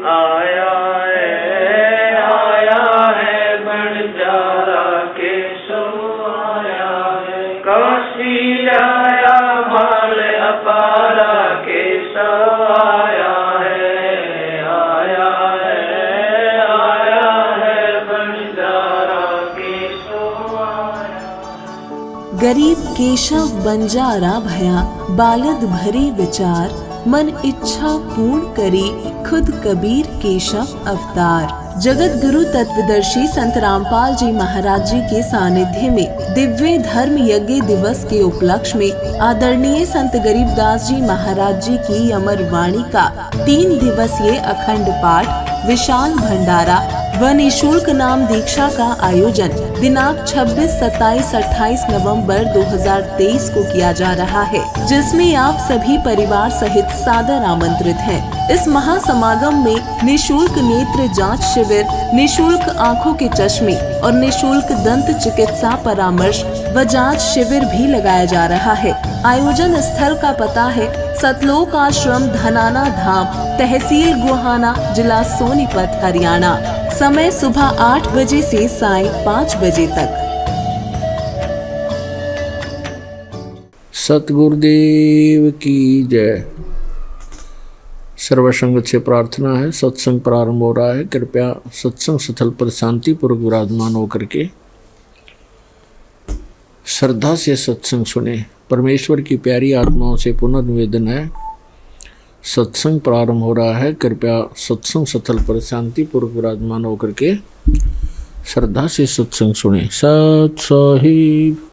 आया है बंजारा केशव आया है। काशी आया माल अपारा केशव आया है बंजारा केशव आया। गरीब केशव बंजारा भया, बालद भरे विचार, मन इच्छा पूर्ण करे, खुद कबीर केशव अवतार। जगत गुरु तत्वदर्शी संत रामपाल जी महाराज जी के सानिध्य में दिव्य धर्म यज्ञ दिवस के उपलक्ष्य में आदरणीय संत गरीबदास जी महाराज जी की अमर वाणी का 3 दिवसीय अखंड पाठ, विशाल भंडारा व निःशुल्क नाम दीक्षा का आयोजन दिनांक 26, 27, 28 नवंबर 2023 को किया जा रहा है, जिसमें आप सभी परिवार सहित सादर आमंत्रित हैं। इस महासमागम में निःशुल्क नेत्र जांच शिविर, निःशुल्क आँखों के चश्मे और निःशुल्क दंत चिकित्सा परामर्श व जांच शिविर भी लगाया जा रहा है। आयोजन स्थल का पता है सतलोक आश्रम, धनाना धाम, तहसील गुहाना, जिला सोनीपत, हरियाणा। समय सुबह 8 बजे से सायं 5 बजे तक। सतगुरुदेव की जय। सर्वसंगत से प्रार्थना है, सत्संग प्रारंभ हो रहा है। कृपया सत्संग स्थल पर शांतिपूर्वक विराजमान होकर के श्रद्धा से सत्संग सुने। परमेश्वर की प्यारी आत्माओं से पुनर्निवेदन है, सत्संग प्रारंभ हो रहा है। कृपया सत्संग स्थल पर शांतिपूर्वक विराजमान होकर के श्रद्धा से सत्संग सुने। सत साहिब।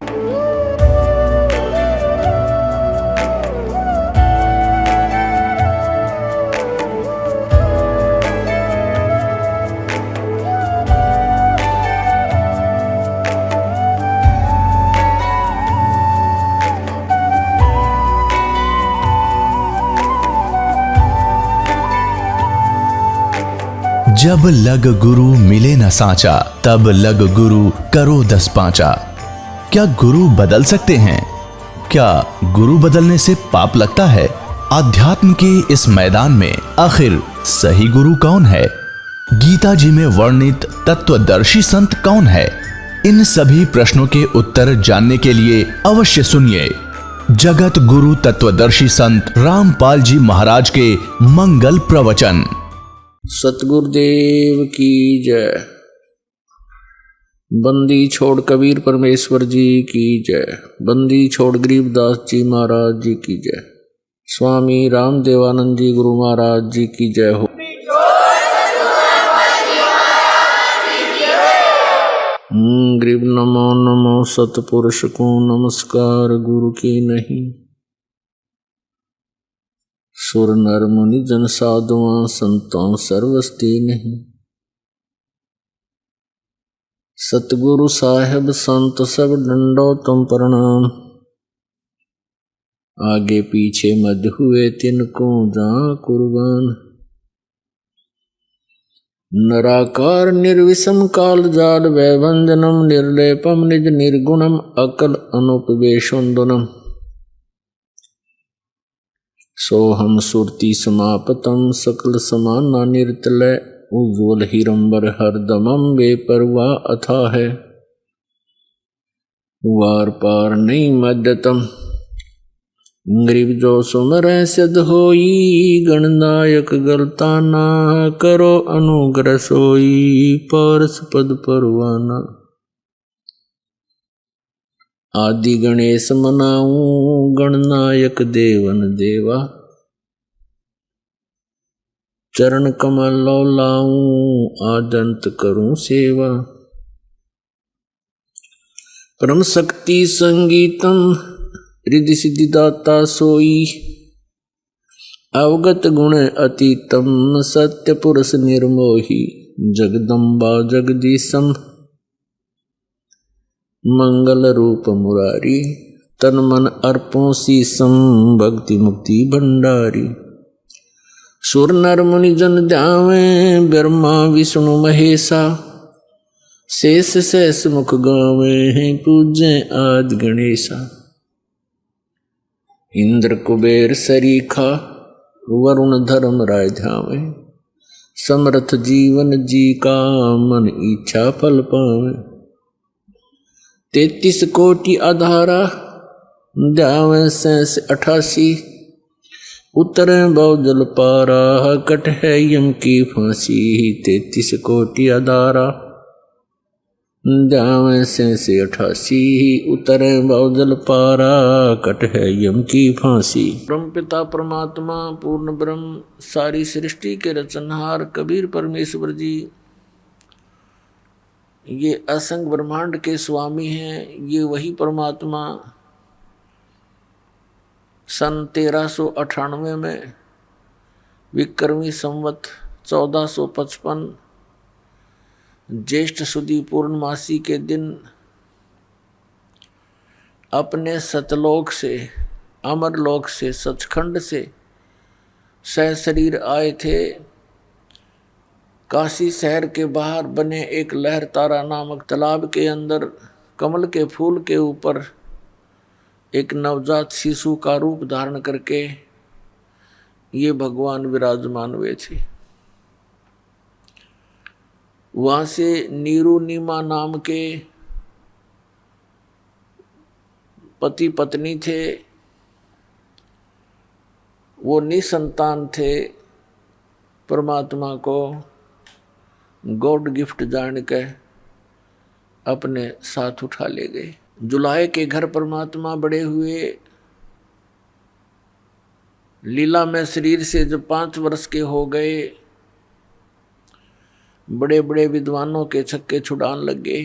जब लग गुरु मिले न साचा, तब लग गुरु करो 10 पांचा। क्या गुरु बदल सकते हैं? क्या गुरु बदलने से पाप लगता है? आध्यात्म के इस मैदान में आखिर सही गुरु कौन है? गीता जी में वर्णित तत्वदर्शी संत कौन है? इन सभी प्रश्नों के उत्तर जानने के लिए अवश्य सुनिए जगत गुरु तत्वदर्शी संत रामपाल जी महाराज के मंगल प्रवचन। सतगुरुदेव की जय। बंदी छोड़ कबीर परमेश्वर जी की जय। बंदी छोड़ गरीबदास जी महाराज जी की जय। स्वामी रामदेवानंद जी गुरु महाराज जी की जय हो। गरीब नमो नमो सतपुरुष को नमस्कार गुरु की नहीं। सुर नर मुनि जन साधुआं संतों सर्वस्ती नहीं। सतगुरु साहेब संत सब डंडो तुम प्रणाम। आगे पीछे मध्य हुए तिनको जा कुर्बान। नराकार निर्विषम काल जाल वैभंजनम निर्लेपम निज निर्गुणम अकल अनुपवेशोन्दनम। सोहम सुरति समापतम सकल समाना निर्तलय उज्ज्वल हिरंबर हरदमम बेपरवाह अथा है। वार पार नहीं मध्यतम गरीब जो सुमर सिद्ध होई। गणनायक गलता ना करो अनुग्रह सोई। पारस पद परवाना आदि गणेश मनाऊं। गणनायक देवन देवा चरण कमल लाऊं। आदंत करूं सेवा परम शक्ति संगीतम रिद्धि सिद्धि दाता सोई। अवगत गुण अतीतम सत्य पुरुष निर्मोही। जगदम्बा जगदीशम मंगल रूप मुरारी। तन मन अर्पों शीसम भक्ति मुक्ति भंडारी। सुर नर मुनि जन ध्यावे ब्रह्मा विष्णु महेशा। शेष शेष मुख गावे हैं पूज्य आदि गणेशा। इंद्र कुबेर सरीखा वरुण धर्म राय ध्यावे। समर्थ जीवन जी का मन इच्छा फल पावे। 33 कोटि आधारा जावे 88, उतरे बहुजल पारा कट है यम की फांसी। 33 कोटि आधारा जावे 88, उतरे बहुजल पारा कट है यम की फांसी। ब्रह्म पिता परमात्मा पूर्ण ब्रह्म सारी सृष्टि के रचनहार कबीर परमेश्वर जी ये असंग ब्रह्मांड के स्वामी हैं। ये वही परमात्मा सन 1398 में विक्रमी संवत 1455 ज्येष्ठ सुदी पूर्णमासी के दिन अपने सतलोक से अमरलोक से सचखंड से सहशरीर आए थे। काशी शहर के बाहर बने एक लहर तारा नामक तालाब के अंदर कमल के फूल के ऊपर एक नवजात शिशु का रूप धारण करके ये भगवान विराजमान हुए थे। वहाँ से नीरू नीमा नाम के पति पत्नी थे। वो निसंतान थे। परमात्मा को गॉड गिफ्ट जान के अपने साथ उठा ले गए। जुलाहे के घर परमात्मा बड़े हुए। लीला में शरीर से जब 5 वर्ष के हो गए, बड़े बड़े विद्वानों के छक्के छुड़ान लग गए,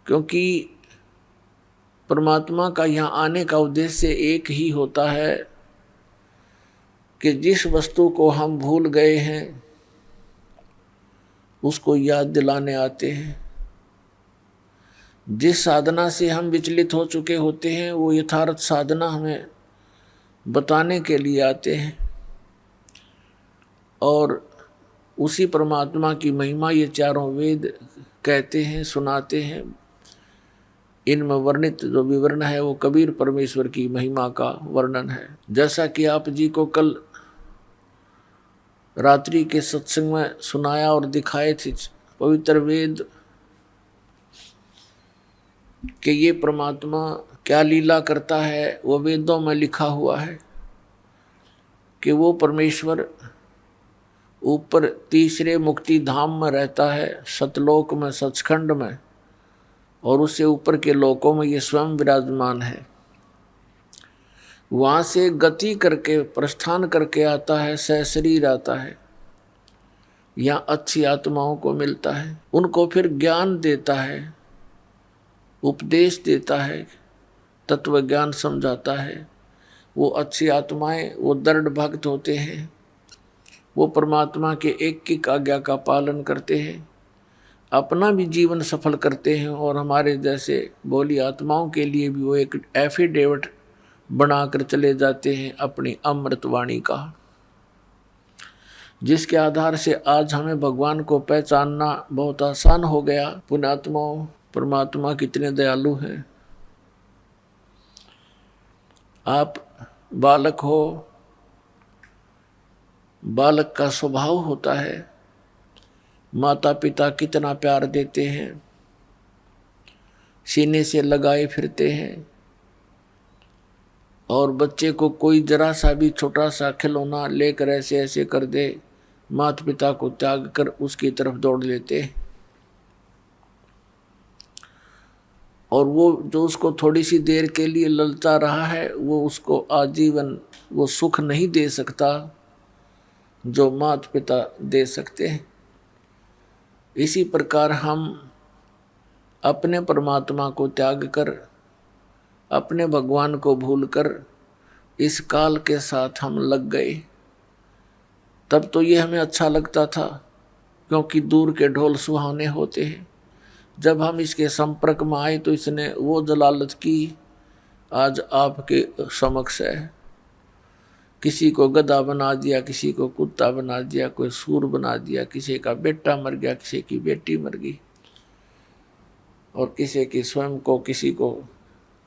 क्योंकि परमात्मा का यहाँ आने का उद्देश्य एक ही होता है कि जिस वस्तु को हम भूल गए हैं उसको याद दिलाने आते हैं। जिस साधना से हम विचलित हो चुके होते हैं वो यथार्थ साधना हमें बताने के लिए आते हैं। और उसी परमात्मा की महिमा ये चारों वेद कहते हैं, सुनाते हैं। इनमें वर्णित जो विवरण है वो कबीर परमेश्वर की महिमा का वर्णन है। जैसा कि आप जी को कल रात्रि के सत्संग में सुनाया और दिखाए थे पवित्र वेद कि ये परमात्मा क्या लीला करता है, वो वेदों में लिखा हुआ है कि वो परमेश्वर ऊपर तीसरे मुक्ति धाम में रहता है, सतलोक में, सचखंड में, और उससे ऊपर के लोकों में ये स्वयं विराजमान है। वहाँ से गति करके प्रस्थान करके आता है, सहशरीर आता है। यहाँ अच्छी आत्माओं को मिलता है, उनको फिर ज्ञान देता है, उपदेश देता है, तत्व ज्ञान समझाता है। वो अच्छी आत्माएं वो दृढ़ भक्त होते हैं, वो परमात्मा के एक आज्ञा का पालन करते हैं, अपना भी जीवन सफल करते हैं, और हमारे जैसे भोली आत्माओं के लिए भी वो एक एफिडेविट बनाकर चले जाते हैं अपनी अमृतवाणी का, जिसके आधार से आज हमें भगवान को पहचानना बहुत आसान हो गया। पुण्यात्माओं, परमात्मा कितने दयालु हैं। आप बालक हो, बालक का स्वभाव होता है, माता पिता कितना प्यार देते हैं, सीने से लगाए फिरते हैं, और बच्चे को कोई जरा सा भी छोटा सा खिलौना लेकर ऐसे ऐसे कर दे, माता पिता को त्याग कर उसकी तरफ दौड़ लेते हैं। और वो जो उसको थोड़ी सी देर के लिए ललचा रहा है, वो उसको आजीवन वो सुख नहीं दे सकता जो माता पिता दे सकते हैं। इसी प्रकार हम अपने परमात्मा को त्याग कर, अपने भगवान को भूलकर इस काल के साथ हम लग गए। तब तो ये हमें अच्छा लगता था, क्योंकि दूर के ढोल सुहाने होते हैं। जब हम इसके संपर्क में आए तो इसने वो जलालत की आज आपके समक्ष है। किसी को गधा बना दिया, किसी को कुत्ता बना दिया, कोई सूर बना दिया, किसी का बेटा मर गया, किसी की बेटी मर गई, और किसी की स्वयं को किसी को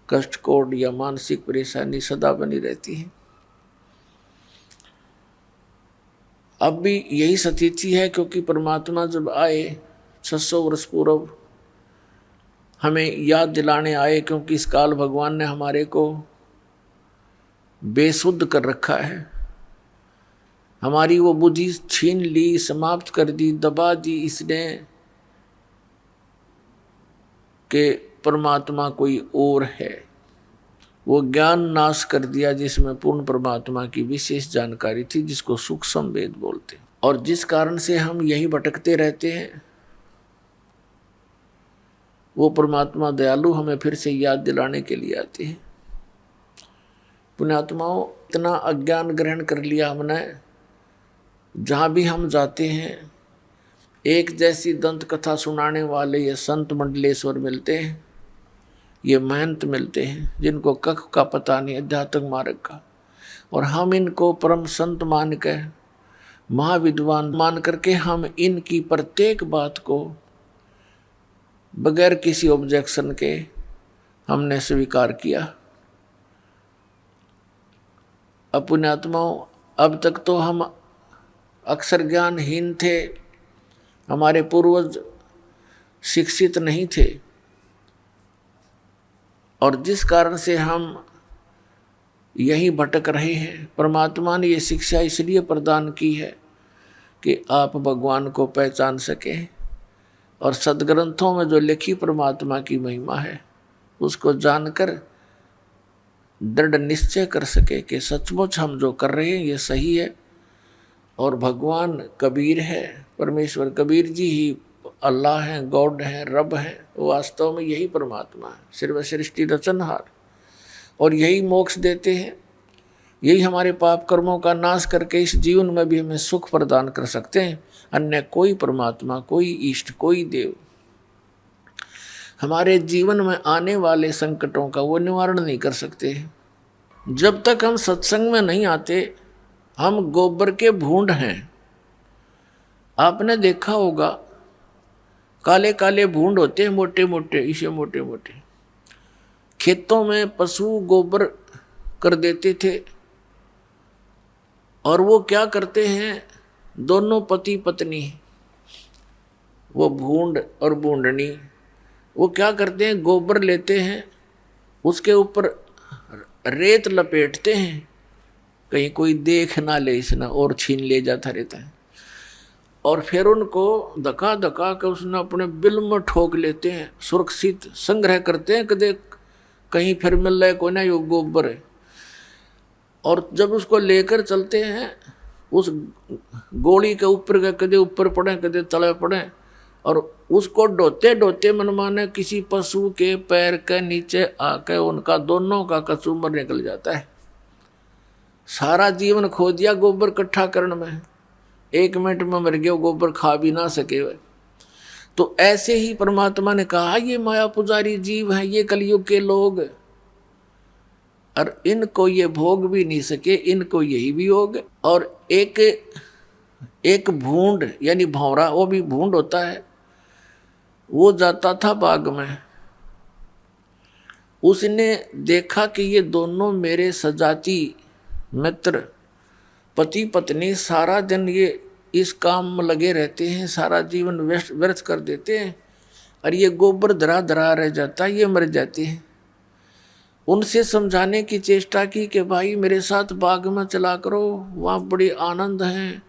कष्ट कोड या मानसिक परेशानी सदा बनी रहती है। अब भी यही स्थिति है, क्योंकि परमात्मा जब आए 600 वर्ष पूर्व हमें याद दिलाने आए, क्योंकि इस काल भगवान ने हमारे को बेसुध कर रखा है, हमारी वो बुद्धि छीन ली, समाप्त कर दी, दबा दी इसने कि परमात्मा कोई और है। वो ज्ञान नाश कर दिया जिसमें पूर्ण परमात्मा की विशेष जानकारी थी, जिसको सूक्ष्म वेद बोलते हैं। और जिस कारण से हम यही भटकते रहते हैं, वो परमात्मा दयालु हमें फिर से याद दिलाने के लिए आते हैं। पुण्यात्माओं, इतना अज्ञान ग्रहण कर लिया हमने, जहाँ भी हम जाते हैं एक जैसी दंत कथा सुनाने वाले ये संत मंडलेश्वर मिलते हैं, ये महंत मिलते हैं, जिनको कख का पता नहीं अध्यात्म मार्ग का, और हम इनको परम संत मान के, महाविद्वान मान करके हम इनकी प्रत्येक बात को बगैर किसी ऑब्जेक्शन के हमने स्वीकार किया। अब पुण्यात्माओं, अब तक तो हम अक्षर ज्ञानहीन थे, हमारे पूर्वज शिक्षित नहीं थे, और जिस कारण से हम यहीं भटक रहे हैं। परमात्मा ने ये शिक्षा इसलिए प्रदान की है कि आप भगवान को पहचान सकें, और सदग्रंथों में जो लिखी परमात्मा की महिमा है उसको जानकर दृढ़ निश्चय कर सके कि सचमुच हम जो कर रहे हैं ये सही है, और भगवान कबीर है, परमेश्वर कबीर जी ही अल्लाह हैं, गॉड हैं, रब हैं। वास्तव में यही परमात्मा है, सर्व सृष्टि रचनहार, और यही मोक्ष देते हैं। यही हमारे पाप कर्मों का नाश करके इस जीवन में भी हमें सुख प्रदान कर सकते हैं। अन्य कोई परमात्मा, कोई इष्ट, कोई देव हमारे जीवन में आने वाले संकटों का वो निवारण नहीं कर सकते। जब तक हम सत्संग में नहीं आते, हम गोबर के भूंड हैं। आपने देखा होगा, काले काले भूंड होते हैं, मोटे मोटे, इसे मोटे मोटे। खेतों में पशु गोबर कर देते थे, और वो क्या करते हैं, दोनों पति पत्नी, वो भूंड और भूंडनी, वो क्या करते हैं, गोबर लेते हैं, उसके ऊपर रेत लपेटते हैं, कहीं कोई देख ना ले इसना और छीन ले जाता रहता है, और फिर उनको धक्का धक्का के उसने अपने बिल में ठोक लेते हैं, सुरक्षित संग्रह करते हैं, कदे कहीं फिर मिल रहा है कोई ना, ये गोबर है। और जब उसको लेकर चलते हैं, उस गोली के ऊपर के कदे ऊपर पड़े, कदे तले पड़े, और उसको ढोते ढोते मनमाने किसी पशु के पैर के नीचे आके उनका दोनों का कचूमर निकल जाता है। सारा जीवन खो दिया गोबर इकट्ठा करने में, 1 मिनट में मर गया, गोबर खा भी ना सके वे। तो ऐसे ही परमात्मा ने कहा, ये माया पुजारी जीव हैं, ये कलयुग के लोग, और इनको ये भोग भी नहीं सके, इनको यही भी होग। और एक भूंड यानी भौरा, वो भी भूंड होता है, वो जाता था बाग में, उसने देखा कि ये दोनों मेरे सजाती मित्र पति पत्नी सारा दिन ये इस काम में लगे रहते हैं, सारा जीवन व्यर्थ कर देते हैं, और ये गोबर धरा धरा रह जाता है, ये मर जाते हैं। उनसे समझाने की चेष्टा की कि भाई मेरे साथ बाग में चला करो, वहाँ बड़े आनंद हैं,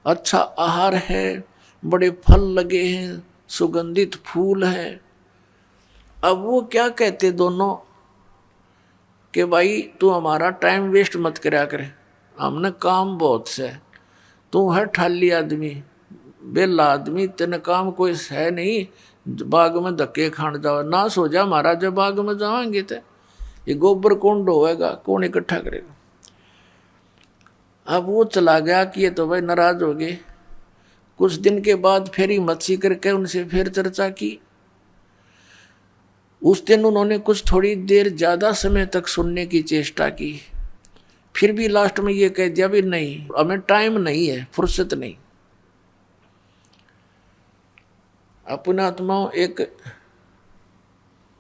अच्छा आहार है, बड़े फल लगे हैं, सुगंधित फूल हैं। अब वो क्या कहते दोनों कि भाई तू हमारा टाइम वेस्ट मत करा करे, हमने काम बहुत से, तू है ठाली आदमी, बेला आदमी, तेने काम कोई है नहीं, बाग में धक्के खान जाओ, नाश हो जा हमारा, जब बाग में जाएंगे तो ये गोबर कौन ढोएगा, कौन इकट्ठा करेगा। अब वो चला गया कि ये तो भाई नाराज हो गए। कुछ दिन के बाद फिर ही मच्छी करके उनसे फिर चर्चा की। उस दिन उन्होंने कुछ थोड़ी देर ज़्यादा समय तक सुनने की चेष्टा की, फिर भी लास्ट में ये कह दिया भी नहीं, हमें टाइम नहीं है, फुर्सत नहीं। अपना आत्माओं, एक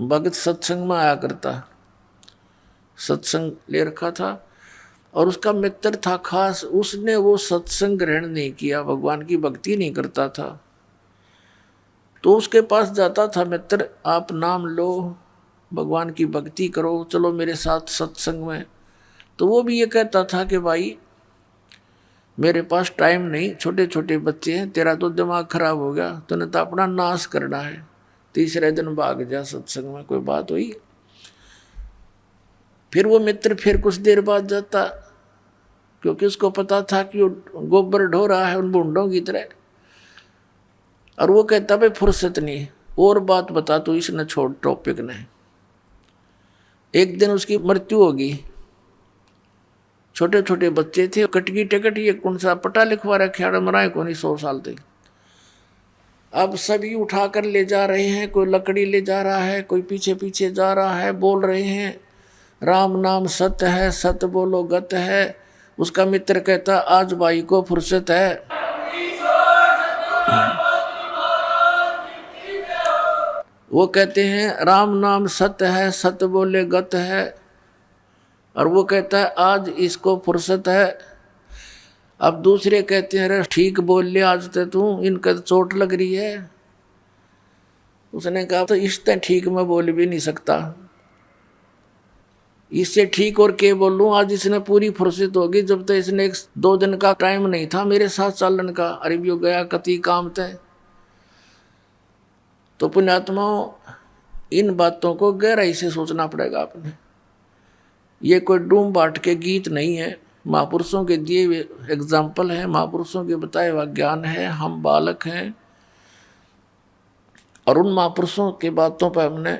भगत सत्संग में आया करता, सत्संग ले रखा था, और उसका मित्र था खास, उसने वो सत्संग ग्रहण नहीं किया, भगवान की भक्ति नहीं करता था। तो उसके पास जाता था मित्र, आप नाम लो, भगवान की भक्ति करो, चलो मेरे साथ सत्संग में। तो वो भी ये कहता था कि भाई मेरे पास टाइम नहीं, छोटे छोटे बच्चे हैं, तेरा तो दिमाग खराब हो गया, तूने तो अपना नाश करना है, तीसरे दिन भाग जा सत्संग में। कोई बात हुई। फिर वो मित्र फिर कुछ देर बाद जाता, क्योंकि उसको पता था कि वो गोबर ढो रहा है उन बूंदों की तरह। और वो कहता भाई फुर्सत नहीं, और बात बता तू, इसने छोड़ टॉपिक ने। एक दिन उसकी मृत्यु होगी, छोटे छोटे बच्चे थे, कटगी टिकट ये कौन सा पटा लिखवा रखे, मराए को नहीं 100 साल तक। अब सभी उठाकर ले जा रहे हैं, कोई लकड़ी ले जा रहा है, कोई पीछे पीछे जा रहा है, बोल रहे हैं राम नाम सत्य है, सत्य बोलो गत है। उसका मित्र कहता आज भाई को फुर्सत है। वो कहते हैं राम नाम सत्य है, सत्य बोले गत है। और वो कहता है आज इसको फुर्सत है। अब दूसरे कहते हैं अरे ठीक बोल ले आज तू, इनका तो चोट लग रही है। उसने कहा तो इससे ठीक मैं बोल भी नहीं सकता, इससे ठीक और क्या बोलूं, आज इसने पूरी फुर्सत होगी, जब तक इसने 1-2 दिन का टाइम नहीं था मेरे साथ चलन का। अरे भी गया कति काम तय। तो पुण्यात्माओं, इन बातों को गहराई से सोचना पड़ेगा आपने। ये कोई डूम बाट के गीत नहीं है, महापुरुषों के दिए हुए एग्जाम्पल है, महापुरुषों के बताए हुआ ज्ञान है। हम बालक हैं और उन महापुरुषों की बातों पर हमने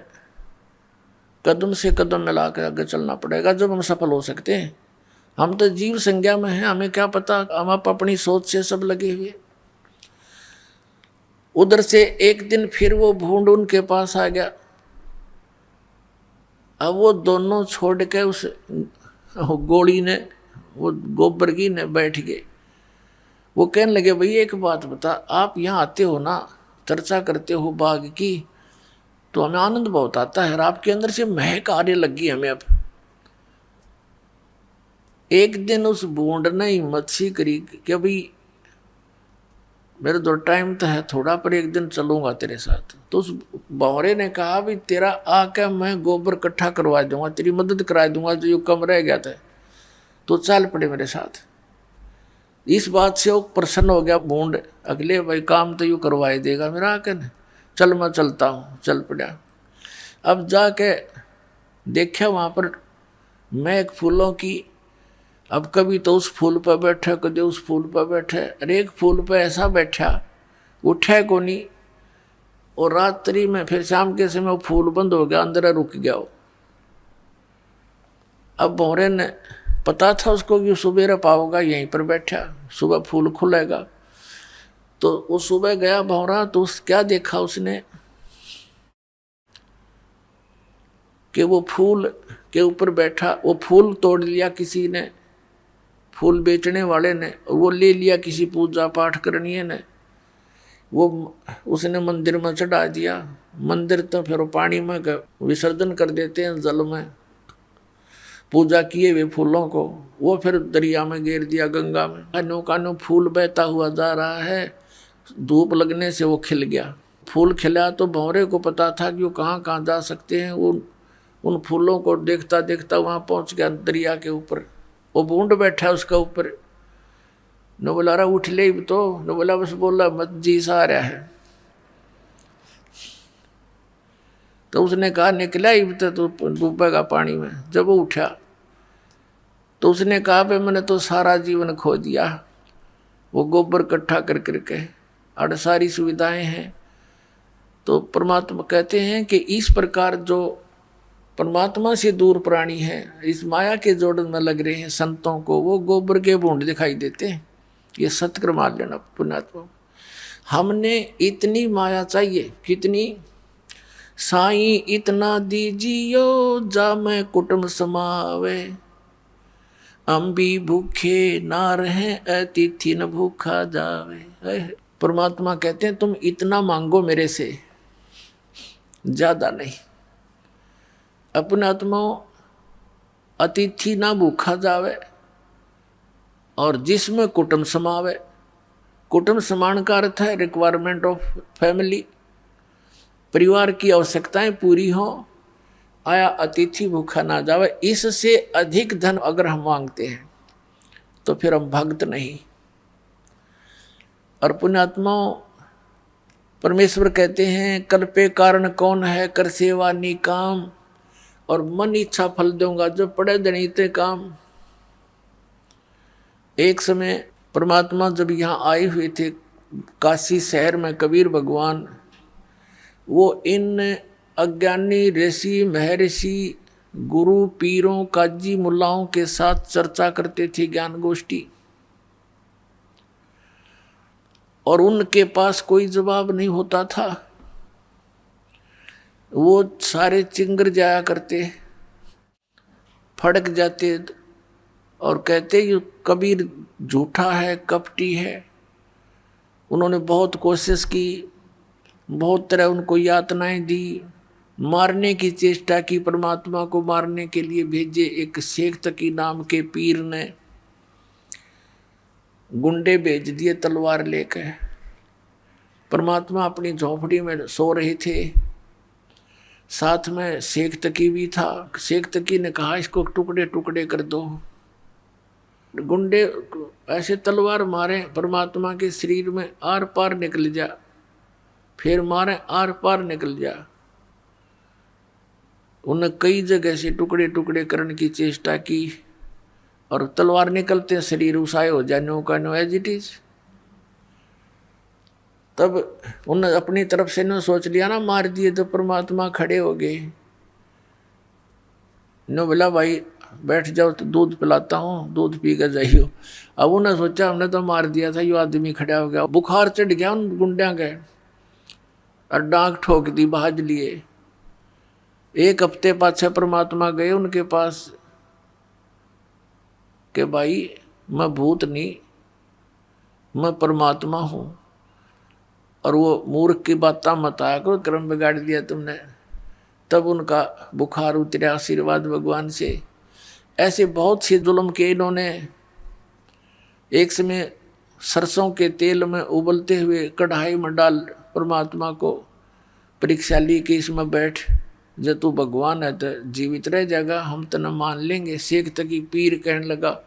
कदम से कदम मिला कर आगे चलना पड़ेगा, जब हम सफल हो सकते हैं। हम तो जीव संज्ञा में हैं, हमें क्या पता, हम अपनी सोच से सब लगे हुए। उधर से एक दिन फिर वो भूंड उनके पास आ गया। अब वो दोनों छोड़ के उस गोली ने, वो गोबर की ने बैठ गए। वो कहने लगे भाई एक बात बता, आप यहाँ आते हो ना, चर्चा करते हो बाग की, तो हमें आनंद बहुत आता है, और आपके अंदर से महक आने लगी हमें। अब एक दिन उस बूंद ने हिम्मत सी करी कि भाई मेरे दो टाइम तो है थोड़ा, पर एक दिन चलूंगा तेरे साथ। तो उस बौरे ने कहा भी तेरा आके मैं गोबर इकट्ठा करवा दूंगा, तेरी मदद करा दूंगा, जो यू कम रह गया था, तो चल पड़े मेरे साथ। इस बात से वो प्रसन्न हो गया बूंद, अगले भाई काम तो यू करवाई देगा मेरा आके ने, चल मैं चलता हूँ। चल पड़ा। अब जाके देखा वहाँ पर महक फूलों की। अब कभी तो उस फूल पर बैठे, कभी उस फूल पर बैठे, अरे एक फूल पर ऐसा बैठा उठे को नहीं, और रात्रि में फिर शाम के समय वो फूल बंद हो गया, अंदर रुक गया वो। अब भौरे ने पता था उसको कि सुबह पाओगा, यहीं पर बैठा, सुबह फूल खुलेगा। तो वो सुबह गया भौरा, तो क्या देखा उसने कि वो फूल के ऊपर बैठा, वो फूल तोड़ लिया किसी ने, फूल बेचने वाले ने, वो ले लिया किसी पूजा पाठ करनी ने, वो उसने मंदिर में चढ़ा दिया। मंदिर तो फिर पानी में विसर्जन कर देते हैं, जल में पूजा किए हुए फूलों को, वो फिर दरिया में गिर दिया, गंगा में। कानो फूल बहता हुआ जा रहा है, धूप लगने से वो खिल गया। फूल खिला तो भौरे को पता था कि वो कहाँ कहाँ जा सकते हैं। वो उन फूलों को देखता देखता वहाँ पहुँच गया दरिया के ऊपर। वो बूंद बैठा उसका ऊपर। न बोला रहा उठ ले तो, न बोला बस बोला मत जी सा आ रहा है। तो उसने कहा निकला ही तो डूबेगा पानी में। जब वो उठा तो उसने कहा भाई मैंने तो सारा जीवन खो दिया, वो गोबर इकट्ठा कर करके, और सारी सुविधाएं हैं। तो परमात्मा कहते हैं कि इस प्रकार जो परमात्मा से दूर प्राणी है, इस माया के जोड़न में लग रहे हैं संतों को, वो गोबर के बूंद दिखाई देते हैं। ये सत्य मान लेना पुण्यात्मा। हमने इतनी माया चाहिए, कितनी, साईं इतना दीजियो जा मैं कुटुंब समावे, हम भी भूखे ना रहे अतिथि न भूखा जावे। परमात्मा कहते हैं तुम इतना मांगो मेरे से, ज्यादा नहीं। अपने आत्मा अतिथि ना भूखा जावे, और जिसमें कुटुंब समावे। कुटुंब समान का अर्थ है रिक्वायरमेंट ऑफ फैमिली, परिवार की आवश्यकताएं पूरी हो, आया अतिथि भूखा ना जावे। इससे अधिक धन अगर हम मांगते हैं तो फिर हम भक्त नहीं। और पुण्यात्माओं, परमेश्वर कहते हैं कल पे कारण कौन है, कर सेवा निकाम, और मन इच्छा फल दूंगा जो पड़े जनिते काम। एक समय परमात्मा जब यहाँ आए हुए थे काशी शहर में, कबीर भगवान वो इन अज्ञानी ऋषि महर्षि गुरु पीरों काजी मुल्लाओं के साथ चर्चा करते थे, ज्ञान गोष्ठी, और उनके पास कोई जवाब नहीं होता था। वो सारे चिंगर जाया करते, फड़क जाते और कहते ये कबीर झूठा है, कपटी है। उन्होंने बहुत कोशिश की, बहुत तरह उनको यातनाएं दी, मारने की चेष्टा की। परमात्मा को मारने के लिए भेजे। एक शेख तकी नाम के पीर ने गुंडे भेज दिए तलवार लेकर। परमात्मा अपनी झोंपड़ी में सो रहे थे, साथ में शेख तकी भी था। शेख तकी ने कहा इसको टुकड़े टुकड़े कर दो। गुंडे ऐसे तलवार मारे परमात्मा के शरीर में, आर पार निकल जा, फिर मारे आर पार निकल जा। उन्हें कई जगह से टुकड़े टुकड़े करने की चेष्टा की और तलवार निकलते शरीर उसाए हो जाए, नो का नो एज इट इज। तब उन्हें अपनी तरफ से न सोच लिया ना, मार दिए तो परमात्मा खड़े हो गए। नो बोला भाई बैठ जाओ तो दूध पिलाता हूँ, दूध पी कर जाइयो। अब उन्हें सोचा हमने तो मार दिया था, यो आदमी खड़ा हो गया। बुखार चढ़ गया उन गुंडिया के और डांक ठोक दी, भाज लिए। एक हफ्ते पाछे परमात्मा गए उनके पास कि भाई मैं भूत नहीं, मैं परमात्मा हूँ, और वो मूर्ख की बात मत आया करो, कर्म बिगाड़ दिया तुमने। तब उनका बुखार उतरा आशीर्वाद भगवान से। ऐसे बहुत से जुल्म के इन्होंने। एक समय सरसों के तेल में उबलते हुए कढ़ाई में डाल परमात्मा को परीक्षा ली कि इसमें बैठ, जब तू भगवान है तो जीवित रह जाएगा, हम तो न मान लेंगे। शेख तकी पीर कहने लगा।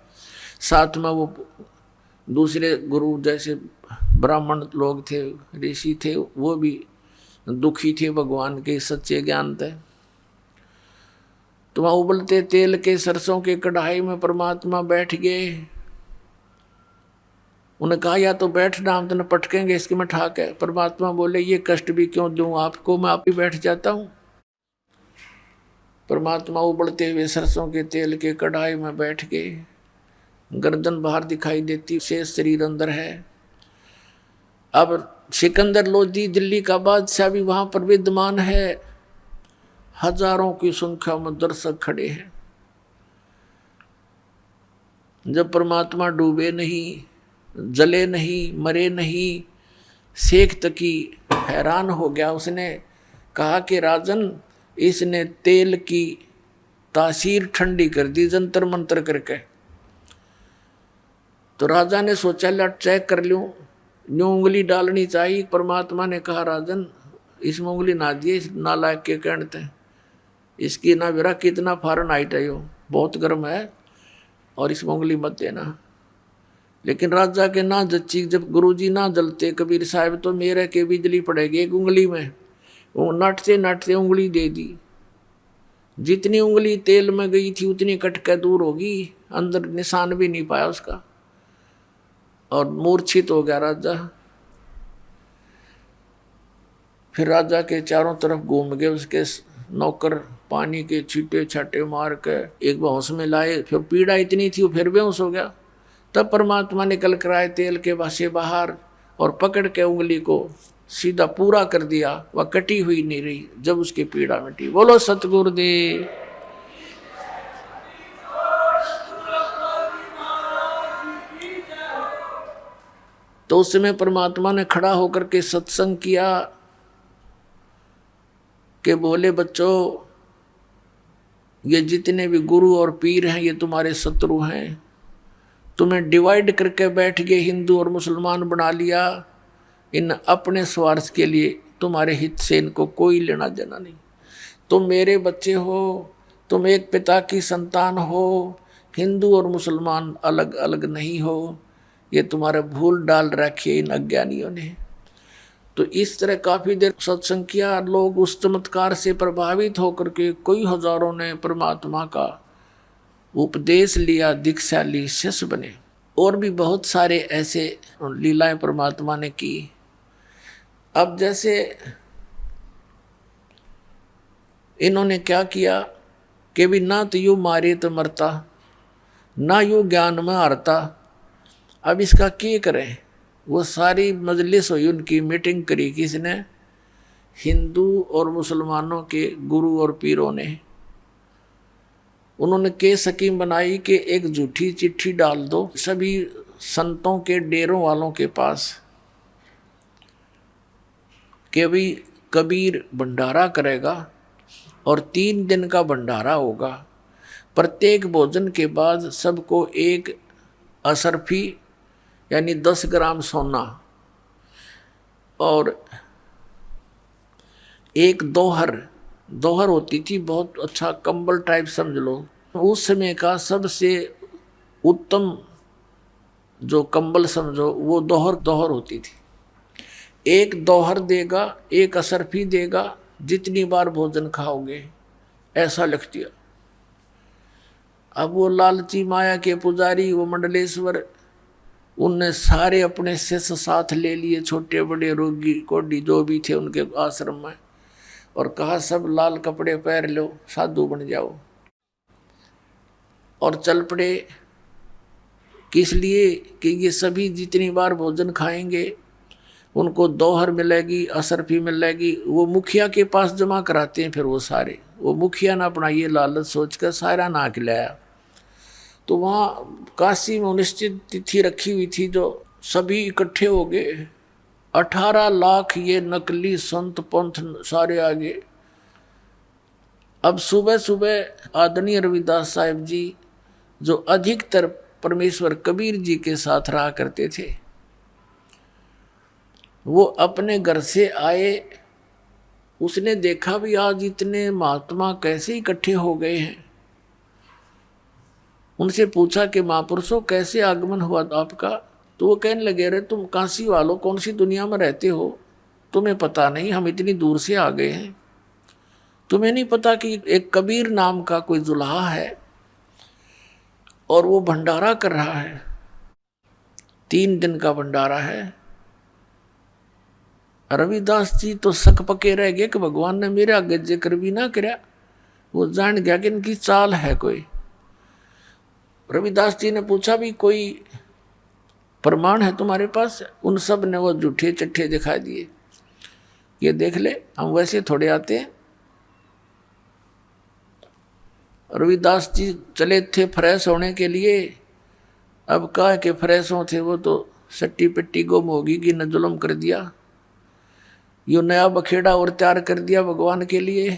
साथ में वो दूसरे गुरु जैसे ब्राह्मण लोग थे, ऋषि थे, वो भी दुखी थे भगवान के सच्चे ज्ञान थे। तो वहाँ उबलते तेल के सरसों के कढ़ाई में परमात्मा बैठ गए। उन्हें कहा या तो बैठना, हम तो पटकेंगे इसके में ठाक है। परमात्मा बोले ये कष्ट भी क्यों दूं आपको, मैं आप ही बैठ जाता हूँ। परमात्मा उबलते हुए सरसों के तेल के कढ़ाई में बैठ गए। गर्दन बाहर दिखाई देती, शेष शरीर अंदर है। अब सिकंदर लोधी दिल्ली का बादशाह भी वहां पर विद्यमान है। हजारों की संख्या में दर्शक खड़े हैं। जब परमात्मा डूबे नहीं, जले नहीं, मरे नहीं, शेख तकी हैरान हो गया। उसने कहा कि राजन, इसने तेल की तासीर ठंडी कर दी जंतर मंतर करके। तो राजा ने सोचा लट चेक कर लूं, यूं उंगली डालनी चाहिए। परमात्मा ने कहा राजन इसमें उंगली ना दिए, इस नालायक के कहते इसकी ना विरा कितना फारेनहाइट है, यो बहुत गर्म है, और इसमें उंगली मत देना। लेकिन राजा के ना जच्ची, जब गुरुजी ना जलते कबीर साहब तो मेरे के बिजली पड़ेगी एक उंगली में। वो नटते नटते उंगली दे दी। जितनी उंगली तेल में गई थी उतनी कटके दूर होगी, अंदर निशान भी नहीं पाया उसका, और मूर्छित हो गया राजा। फिर राजा के चारों तरफ घूम गए उसके नौकर, पानी के छींटे छाटे मार के एक बेहोश में लाए। फिर पीड़ा इतनी थी वो फिर बेहोश हो गया। तब परमात्मा निकल कर आए तेल के वासे बाहर और पकड़ के उंगली को सीधा पूरा कर दिया। वह कटी हुई नहीं रही। जब उसकी पीड़ा मिटी, बोलो सतगुरुदेव। तो उस समय परमात्मा ने खड़ा होकर के सत्संग किया कि बोले बच्चों, ये जितने भी गुरु और पीर हैं ये तुम्हारे शत्रु हैं। तुम्हें डिवाइड करके बैठ गए, हिंदू और मुसलमान बना लिया इन अपने स्वार्थ के लिए, तुम्हारे हित से इनको कोई लेना देना नहीं। तुम मेरे बच्चे हो, तुम एक पिता की संतान हो, हिंदू और मुसलमान अलग अलग नहीं हो। ये तुम्हारे भूल डाल रखी है इन अज्ञानियों ने। तो इस तरह काफ़ी देर सत्संग किया, लोग उस चमत्कार से प्रभावित होकर के कई हजारों ने परमात्मा का उपदेश लिया, दीक्षा ली, शिष्य बने। और भी बहुत सारे ऐसे लीलाएं परमात्मा ने की। अब जैसे इन्होंने क्या किया कि भी ना तो यूँ मारे तो मरता, ना यूँ ज्ञान में हारता, अब इसका क्या करें। वो सारी मजलिस हुई, उनकी मीटिंग करी किसने, हिंदू और मुसलमानों के गुरु और पीरों ने। उन्होंने के स्कीम बनाई कि एक झूठी चिट्ठी डाल दो सभी संतों के डेरों वालों के पास कि भी कबीर भंडारा करेगा और 3 दिन का भंडारा होगा। प्रत्येक भोजन के बाद सबको एक असरफी यानी 10 ग्राम सोना और एक दोहर होती थी, बहुत अच्छा कंबल टाइप समझ लो। उस समय का सबसे उत्तम जो कंबल समझो वो दोहर होती थी। एक दोहर देगा, एक असरफी देगा, जितनी बार भोजन खाओगे, ऐसा लिख दिया। अब वो लालची माया के पुजारी, वो मंडलेश्वर, उनने सारे अपने शिष्य साथ ले लिए, छोटे बड़े रोगी कोडी जो भी थे उनके आश्रम में, और कहा सब लाल कपड़े पहन लो, साधु बन जाओ। और चल पड़े, किस लिए कि ये सभी जितनी बार भोजन खाएंगे उनको दोहर मिलेगी, असरफी मिलेगी। वो मुखिया के पास जमा कराते हैं, फिर वो सारे, वो मुखिया ना अपना ये लालच सोच कर सारा ना खिलाया। तो वहाँ काशी में निश्चित तिथि रखी हुई थी, जो सभी इकट्ठे हो गए। 18 लाख ये नकली संत पंथ सारे आगे। अब सुबह सुबह आदरणीय रविदास साहिब जी, जो अधिकतर परमेश्वर कबीर जी के साथ रहा करते थे, वो अपने घर से आए। उसने देखा भी आज इतने महात्मा कैसे इकट्ठे हो गए हैं। उनसे पूछा कि महापुरुषों कैसे आगमन हुआ आपका। तो वो कहने लगे, अरे तुम काशी वालों कौन सी दुनिया में रहते हो, तुम्हें पता नहीं हम इतनी दूर से आ गए हैं। तुम्हें नहीं पता कि एक कबीर नाम का कोई जुल्हा है और वो भंडारा कर रहा है, 3 दिन का भंडारा है। रविदास जी तो शक पके रह गए कि भगवान ने मेरे आगे जिक्र भी ना कराया। वो जान गया कि इनकी चाल है कोई। रविदास जी ने पूछा भी कोई प्रमाण है तुम्हारे पास। उन सब ने वो झूठे चिट्ठे दिखा दिए, ये देख ले हम वैसे थोड़े आते हैं। रविदास जी चले थे फ्रेश होने के लिए। अब कहा कि फ्रेश हो थे, वो तो सट्टी पिट्टी गुम होगी कि न जुल्म कर दिया। यो नया बखेड़ा और तैयार कर दिया भगवान के लिए।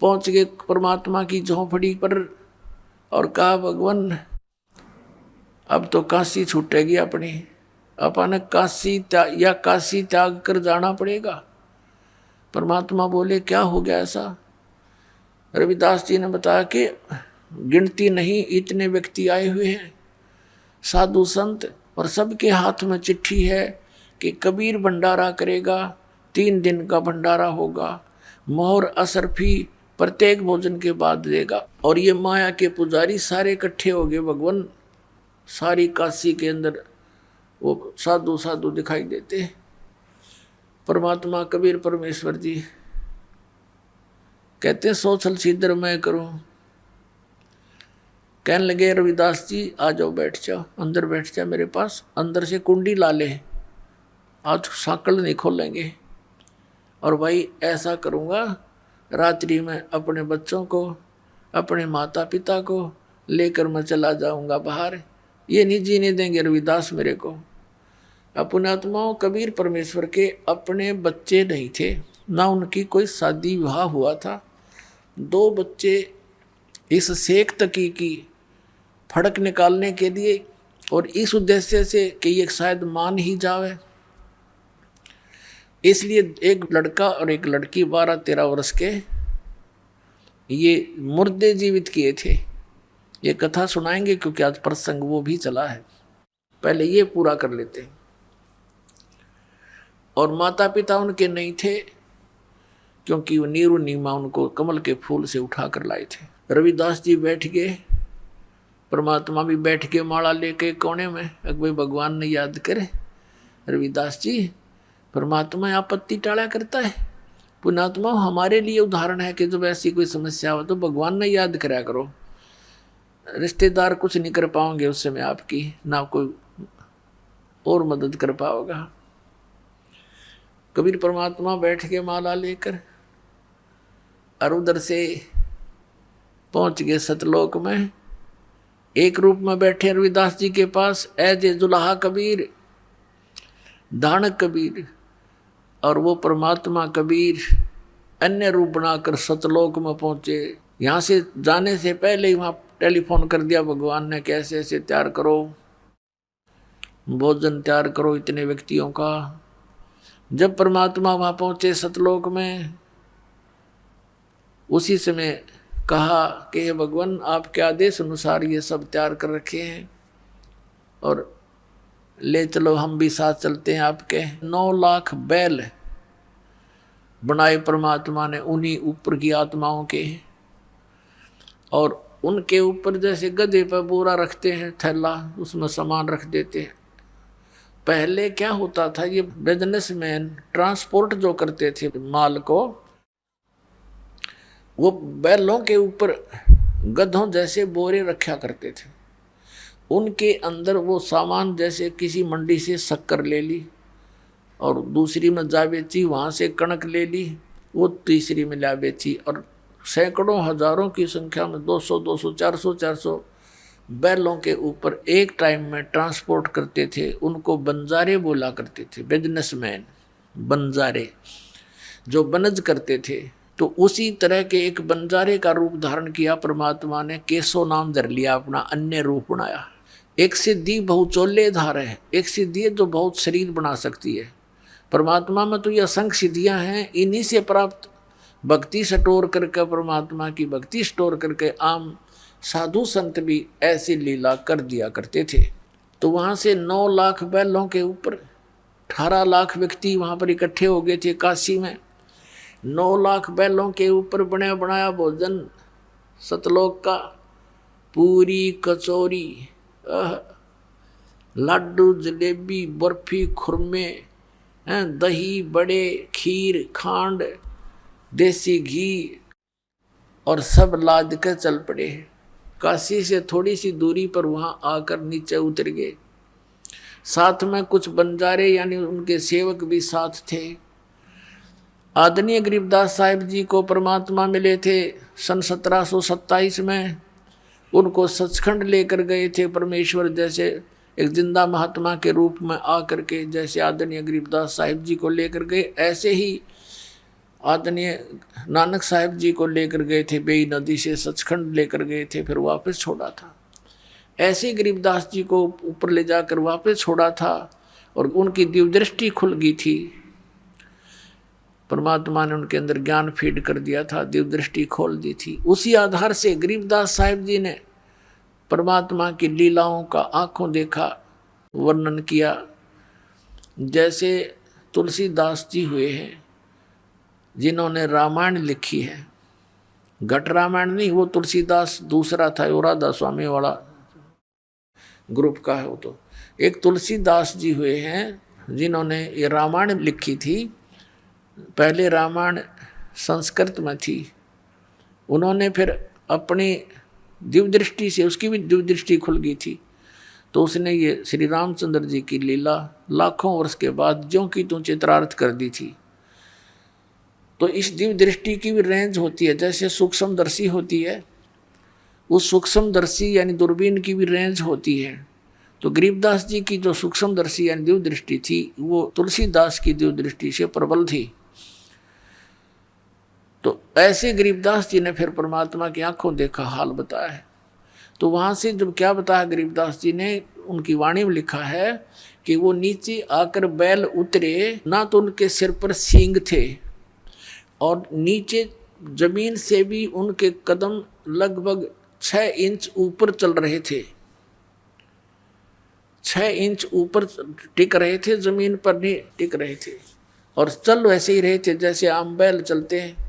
पहुंच गए परमात्मा की झोंपड़ी पर और कहा भगवान अब तो काशी छूटेगी अपनी, अपन काशी त्याग कर जाना पड़ेगा। परमात्मा बोले क्या हो गया ऐसा। रविदास जी ने बताया कि गिनती नहीं इतने व्यक्ति आए हुए हैं, साधु संत, और सबके हाथ में चिट्ठी है कि कबीर भंडारा करेगा, 3 दिन का भंडारा होगा, मोहर असरफी प्रत्येक भोजन के बाद देगा। और ये माया के पुजारी सारे इकट्ठे हो गए। भगवान सारी काशी के अंदर वो साधु दिखाई देते हैं। परमात्मा कबीर परमेश्वर जी कहते हैं सोचल सीधर मैं करूं। कहने लगे रविदास जी आ जाओ, बैठ जाओ, अंदर बैठ जाओ मेरे पास। अंदर से कुंडी ला ले, आज सांकल नहीं खोलेंगे। और भाई ऐसा करूँगा, रात्रि में अपने बच्चों को, अपने माता पिता को लेकर मैं चला जाऊँगा बाहर। ये नहीं जीने देंगे रविदास मेरे को। अपने आत्माओं कबीर परमेश्वर के अपने बच्चे नहीं थे, ना उनकी कोई शादी विवाह हुआ था। 2 बच्चे इस शेख तकी की फड़क निकालने के लिए और इस उद्देश्य से कि ये शायद मान ही जावे, इसलिए एक लड़का और एक लड़की 12-13 वर्ष के ये मुर्दे जीवित किए थे। ये कथा सुनाएंगे क्योंकि आज प्रसंग वो भी चला है, पहले ये पूरा कर लेते हैं। और माता पिता उनके नहीं थे क्योंकि वो नीरू नीमा उनको कमल के फूल से उठा कर लाए थे। रविदास जी बैठ गए, परमात्मा भी बैठ के माला लेके कोने में, अकबर भगवान ने याद करे रविदास जी परमात्मा आपत्ति टाला करता है, पुणात्मा हमारे लिए उदाहरण है कि जब ऐसी कोई समस्या हो तो भगवान ने याद कराया करो। रिश्तेदार कुछ नहीं कर पाओगे उस समय आपकी, ना कोई और मदद कर पाओगा। कबीर परमात्मा बैठ के माला लेकर और उधर से पहुंच गए सतलोक में। एक रूप में बैठे रविदास जी के पास ऐजे जुलाहा कबीर, दानक कबीर, और वो परमात्मा कबीर अन्य रूप बनाकर सतलोक में पहुंचे। यहाँ से जाने से पहले ही वहाँ टेलीफोन कर दिया भगवान ने, कैसे ऐसे तैयार करो, भोजन तैयार करो इतने व्यक्तियों का। जब परमात्मा वहाँ पहुंचे सतलोक में, उसी समय कहा कि हे भगवान आपके आदेश अनुसार ये सब तैयार कर रखे हैं और ले चलो, हम भी साथ चलते हैं आपके। 9 लाख बैल बनाए परमात्मा ने उन्हीं ऊपर की आत्माओं के, और उनके ऊपर जैसे गधे पर बोरा रखते हैं थैला, उसमें सामान रख देते हैं। पहले क्या होता था, ये बिजनेसमैन ट्रांसपोर्ट जो करते थे माल को, वो बैलों के ऊपर गधों जैसे बोरे रखा करते थे। उनके अंदर वो सामान, जैसे किसी मंडी से शक्कर ले ली और दूसरी में जा बेची, वहाँ से कणक ले ली, वो तीसरी में ला बेची, और सैकड़ों हजारों की संख्या में 200, 400 बैलों के ऊपर एक टाइम में ट्रांसपोर्ट करते थे। उनको बंजारे बोला करते थे, बिजनेसमैन बंजारे जो बनज करते थे। तो उसी तरह के एक बंजारे का रूप धारण किया परमात्मा ने, केशव नाम धर लिया अपना, अन्य रूप बनाया। एक सिद्धि बहुचोल्य धार है, एक सिद्धि है जो बहुत शरीर बना सकती है। परमात्मा में तो ये असंख्य सिद्धियां हैं, इन्हीं से प्राप्त भक्ति स्टोर करके, परमात्मा की भक्ति स्टोर करके आम साधु संत भी ऐसी लीला कर दिया करते थे। तो वहाँ से 9 लाख बैलों के ऊपर 18 लाख व्यक्ति वहाँ पर इकट्ठे हो गए थे काशी में। 9 लाख बैलों के ऊपर बना बनाया भोजन सतलोक का, पूरी कचौरी, लड्डू जलेबी बर्फी खुरमे, दही बड़े, खीर खांड, देसी घी, और सब लाद कर चल पड़े। काशी से थोड़ी सी दूरी पर वहाँ आकर नीचे उतर गए। साथ में कुछ बंजारे यानी उनके सेवक भी साथ थे। आदरणीय गरीबदास साहिब जी को परमात्मा मिले थे सन 1727 में। उनको सचखंड लेकर गए थे परमेश्वर, जैसे एक जिंदा महात्मा के रूप में आकर के, जैसे आदरणीय गरीबदास साहिब जी को लेकर गए, ऐसे ही आदरणीय नानक साहिब जी को लेकर गए थे। बेई नदी से सचखंड लेकर गए थे, फिर वापस छोड़ा था। ऐसे गरीबदास जी को ऊपर ले जाकर वापस छोड़ा था और उनकी दिव्य दृष्टि खुल गई थी। परमात्मा ने उनके अंदर ज्ञान फीड कर दिया था, दिव्य दृष्टि खोल दी थी। उसी आधार से गरीबदास साहिब जी ने परमात्मा की लीलाओं का आंखों देखा वर्णन किया। जैसे तुलसीदास जी हुए हैं जिन्होंने रामायण लिखी है, घट रामायण नहीं, वो तुलसीदास दूसरा था, वो राधा स्वामी वाला ग्रुप का है वो। तो एक तुलसीदास जी हुए हैं जिन्होंने ये रामायण लिखी थी। पहले रामायण संस्कृत में थी, उन्होंने फिर अपनी दिव्य दृष्टि से, उसकी भी दिव्य दृष्टि खुल गई थी, तो उसने ये श्री रामचंद्र जी की लीला लाखों वर्ष के बाद ज्यों की त्यों चित्रार्थ कर दी थी। तो इस दिव्य दृष्टि की भी रेंज होती है, जैसे सूक्ष्मदर्शी होती है, उस सूक्ष्मदर्शी यानी दूरबीन की भी रेंज होती है। तो गरीबदास जी की जो सूक्ष्मदर्शी यानी दिव्य दृष्टि थी, वो तुलसीदास की दिव्य दृष्टि से प्रबल थी। तो ऐसे गरीबदास जी ने फिर परमात्मा की आंखों देखा हाल बताया है। तो वहाँ से जब क्या बताया गरीबदास जी ने, उनकी वाणी में लिखा है कि वो नीचे आकर बैल उतरे ना, तो उनके सिर पर सींग थे और नीचे जमीन से भी उनके कदम लगभग 6 इंच ऊपर चल रहे थे, 6 इंच ऊपर टिक रहे थे, जमीन पर नहीं टिक रहे थे और चल वैसे ही रहे थे जैसे आम बैल चलते हैं।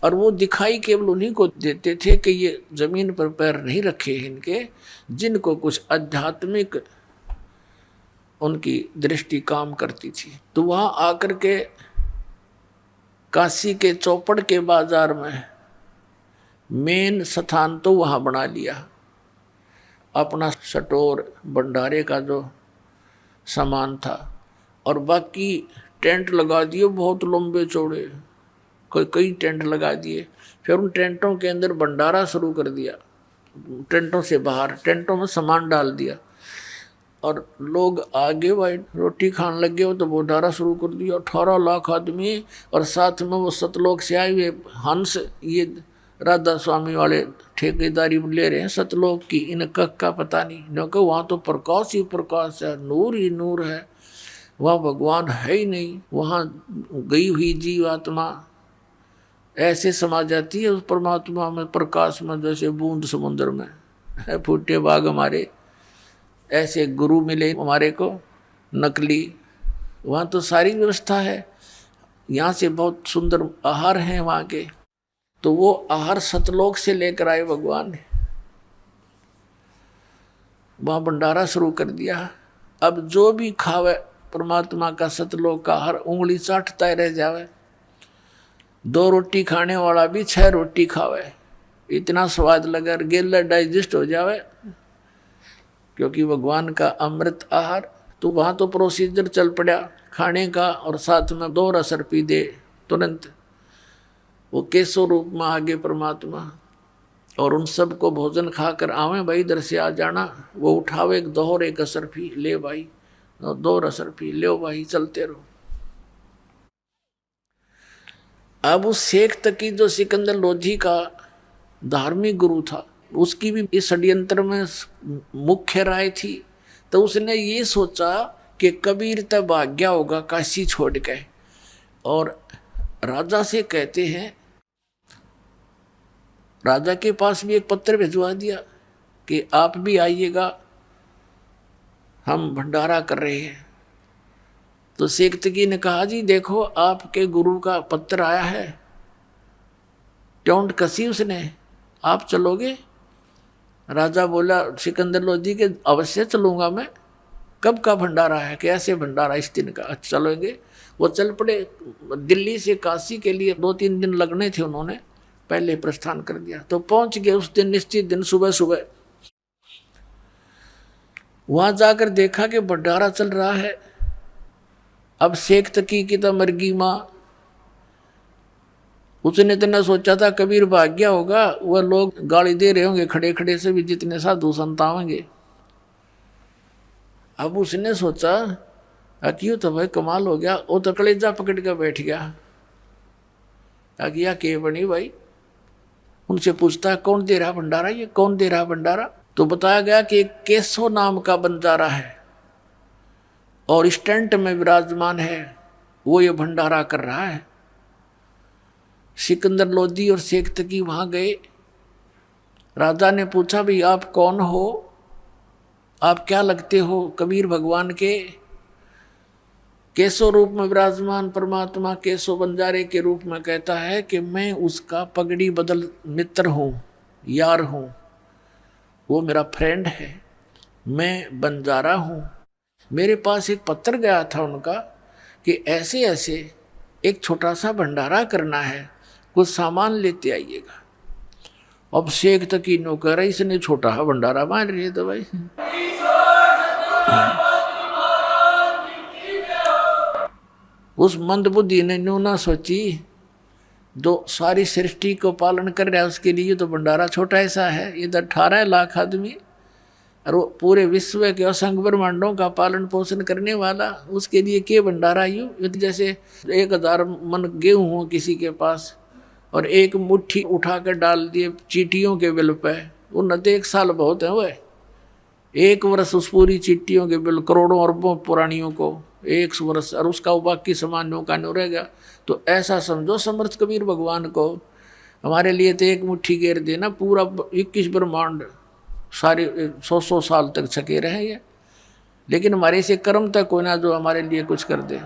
और वो दिखाई केवल उन्हीं को देते थे कि ये जमीन पर पैर नहीं रखे इनके, जिनको कुछ आध्यात्मिक उनकी दृष्टि काम करती थी। तो वहाँ आकर के काशी के चौपड़ के बाजार में मेन स्थान तो वहाँ बना लिया, अपना स्टोर भंडारे का जो सामान था, और बाकी टेंट लगा दिए बहुत लंबे चौड़े, कई टेंट लगा दिए। फिर उन टेंटों के अंदर भंडारा शुरू कर दिया, टेंटों से बाहर टेंटों में सामान डाल दिया और लोग आगे भाई रोटी खाने लगे हो तो भंडारा शुरू कर दिया। 18 लाख आदमी और साथ में वो सतलोक से आए हुए हंस, ये राधा स्वामी वाले ठेकेदारी ले रहे हैं सतलोक की, इनका का पता नहीं, क्योंकि वहाँ तो प्रकाश ही प्रकाश है, नूर ही नूर है, वहाँ भगवान है ही नहीं। वहाँ गई हुई जीवात्मा ऐसे समा जाती है उस परमात्मा में, प्रकाश में, जैसे बूंद समुद्र में है फूटे बाग हमारे। ऐसे गुरु मिले हमारे को नकली, वहाँ तो सारी व्यवस्था है, यहाँ से बहुत सुंदर आहार हैं वहाँ के। तो वो आहार सतलोक से लेकर आए भगवान ने, वहाँ भंडारा शुरू कर दिया। अब जो भी खावे परमात्मा का सतलोक का आहार उंगली चाटता ही रह जावे। 2 रोटी खाने वाला भी 6 रोटी खावे, इतना स्वाद लगा, गेला डाइजेस्ट हो जावे, क्योंकि भगवान का अमृत आहार। तो वहाँ तो प्रोसीजर चल पड़ा खाने का, और साथ में 2 रसर पी दे तुरंत, वो केसो रूप में आगे परमात्मा। और उन सब को भोजन खाकर आवे भाई इधर से आ जाना, वो उठावे एक दोहर एक असर पी ले भाई, 2 रसर पी ले भाई, चलते रहो। अब उस शेख तकी जो सिकंदर लोधी का धार्मिक गुरु था, उसकी भी इस षड्यंत्र में मुख्य राय थी। तो उसने ये सोचा कि कबीर तब भाग्या होगा काशी छोड़ के, और राजा से कहते हैं, राजा के पास भी एक पत्र भिजवा दिया कि आप भी आइएगा, हम भंडारा कर रहे हैं। तो शेख तकी ने कहा जी देखो आपके गुरु का पत्र आया है, टोंट कसी उसने, आप चलोगे? राजा बोला सिकंदर लोधी के अवश्य चलूंगा मैं। कब का भंडारा है? कैसे भंडारा? इस दिन का। अच्छा चलेंगे। वो चल पड़े दिल्ली से काशी के लिए, 2-3 दिन लगने थे, उन्होंने पहले प्रस्थान कर दिया। तो पहुंच गए उस दिन, निश्चित दिन सुबह सुबह। वहां जाकर देखा कि भंडारा चल रहा है। अब शेख तकी की तो मरगी माँ, उसने इतना सोचा था कबीर भाग गया होगा, वह लोग गाली दे रहे होंगे खड़े खड़े से भी, जितने साधु संत आवेंगे। अब उसने सोचा क्यों तो भाई कमाल हो गया, वो तो कलेजा पकड़ के बैठ गया। आज्ञा के बनी भाई, उनसे पूछता कौन दे रहा भंडारा, ये कौन दे रहा भंडारा? तो बताया गया कि केशव नाम का बंजारा है और स्टैंड में विराजमान है, वो ये भंडारा कर रहा है। सिकंदर लोधी और शेख तकी वहां गए। राजा ने पूछा भाई आप कौन हो, आप क्या लगते हो कबीर भगवान के? केशव रूप में विराजमान परमात्मा केशव बंजारे के रूप में कहता है कि मैं उसका पगड़ी बदल मित्र हूँ, यार हूँ, वो मेरा फ्रेंड है, मैं बंजारा हूँ। मेरे पास एक पत्र गया था उनका कि ऐसे ऐसे एक छोटा सा भंडारा करना है, कुछ सामान लेते आइएगा। अब शेख तकी नौकर, इसने छोटा भंडारा मान रही है तो भाई। उस मंदबुद्धि ने न्यू ना सोची, जो सारी सृष्टि को पालन कर रहा है उसके लिए तो भंडारा छोटा ऐसा है। ये 18 लाख आदमी और वो पूरे विश्व के असंख्य ब्रह्मांडों का पालन पोषण करने वाला, उसके लिए के भंडारा यूँ जैसे 1000 मन गेहूँ हो किसी के पास और एक मुट्ठी उठाकर डाल दिए चींटियों के बिल पे, उन्नत 1 साल बहुत है। वह 1 वर्ष उस पूरी चिट्ठियों के बिल करोड़ों अरबों पुरानियों को 1 वर्ष, और उसका बाकी सामान्यों का नहीं रहेगा। तो ऐसा समझो समर्थ कबीर भगवान को, हमारे लिए तो एक मुट्ठी घेर देना पूरा 21 ब्रह्मांड सारे 100 साल तक छके रहे ये, लेकिन हमारे से कर्म तक कोई ना जो हमारे लिए कुछ कर दे।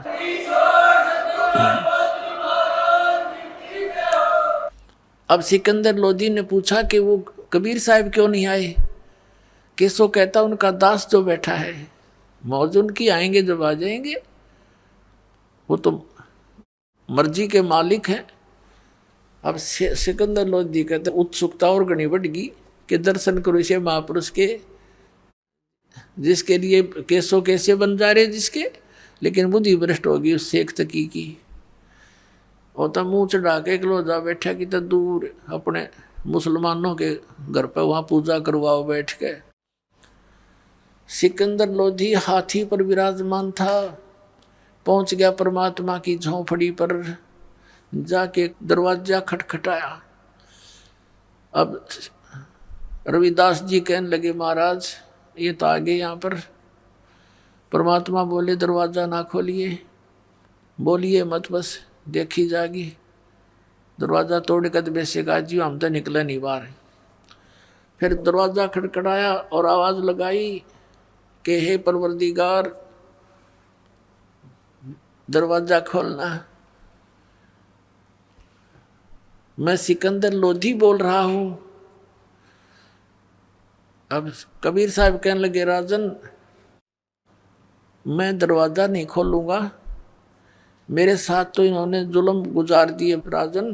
अब सिकंदर लोधी ने पूछा कि वो कबीर साहब क्यों नहीं आए। केसो कहता उनका दास जो बैठा है, मौज उनकी, आएंगे जब आ जाएंगे, वो तो मर्जी के मालिक हैं। अब सिकंदर लोधी कहते उत्सुकता और घनी बढ़ गई कि दर्शन करो इसे महापुरुष के, जिसके लिए केसो कैसे बन जा रहे जिसके, लेकिन बुद्धि भ्रष्ट होगी उससे एक तकी की। और तो मुँह चढ़ा के क्लोजा बैठा कि तो दूर अपने मुसलमानों के घर पर वहाँ पूजा करवाओ बैठ के। सिकंदर लोधी हाथी पर विराजमान था, पहुंच गया परमात्मा की झोंपड़ी पर, जाके दरवाजा खटखटाया। अब रविदास जी कहने लगे महाराज ये तो आ गए यहाँ पर। परमात्मा बोले दरवाजा ना खोलिए, बोलिए मत, बस देखी जागी। दरवाजा तोड़ कर वैसे कहा जी हम तो निकले नहीं बाहर। फिर दरवाजा खटखटाया और आवाज लगाई कि हे परवरदिगार दरवाजा खोलना। मैं सिकंदर लोधी बोल रहा हूं। अब कबीर साहब कहने लगे राजन मैं दरवाजा नहीं खोलूंगा, मेरे साथ तो इन्होंने जुल्म गुजार दिए राजन।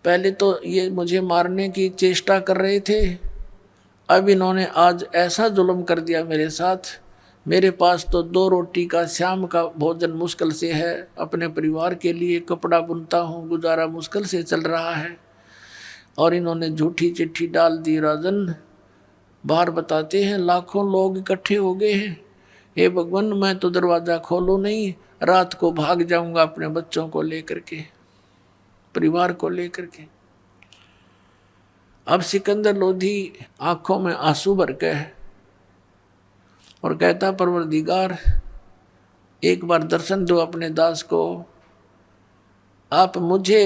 पहले तो ये मुझे मारने की चेष्टा कर रहे थे, अब इन्होंने आज ऐसा जुल्म कर दिया मेरे साथ। मेरे पास तो 2 रोटी का शाम का भोजन मुश्किल से है, अपने परिवार के लिए कपड़ा बुनता हूँ, गुजारा मुश्किल से चल रहा है, और इन्होंने झूठी चिट्ठी डाल दी राजन। बाहर बताते हैं लाखों लोग इकट्ठे हो गए हैं। हे भगवान मैं तो दरवाज़ा खोलूँ नहीं, रात को भाग जाऊंगा अपने बच्चों को लेकर के, परिवार को लेकर के। अब सिकंदर लोधी आंखों में आंसू भर के और कहता परवरदिगार एक बार दर्शन दो अपने दास को, आप मुझे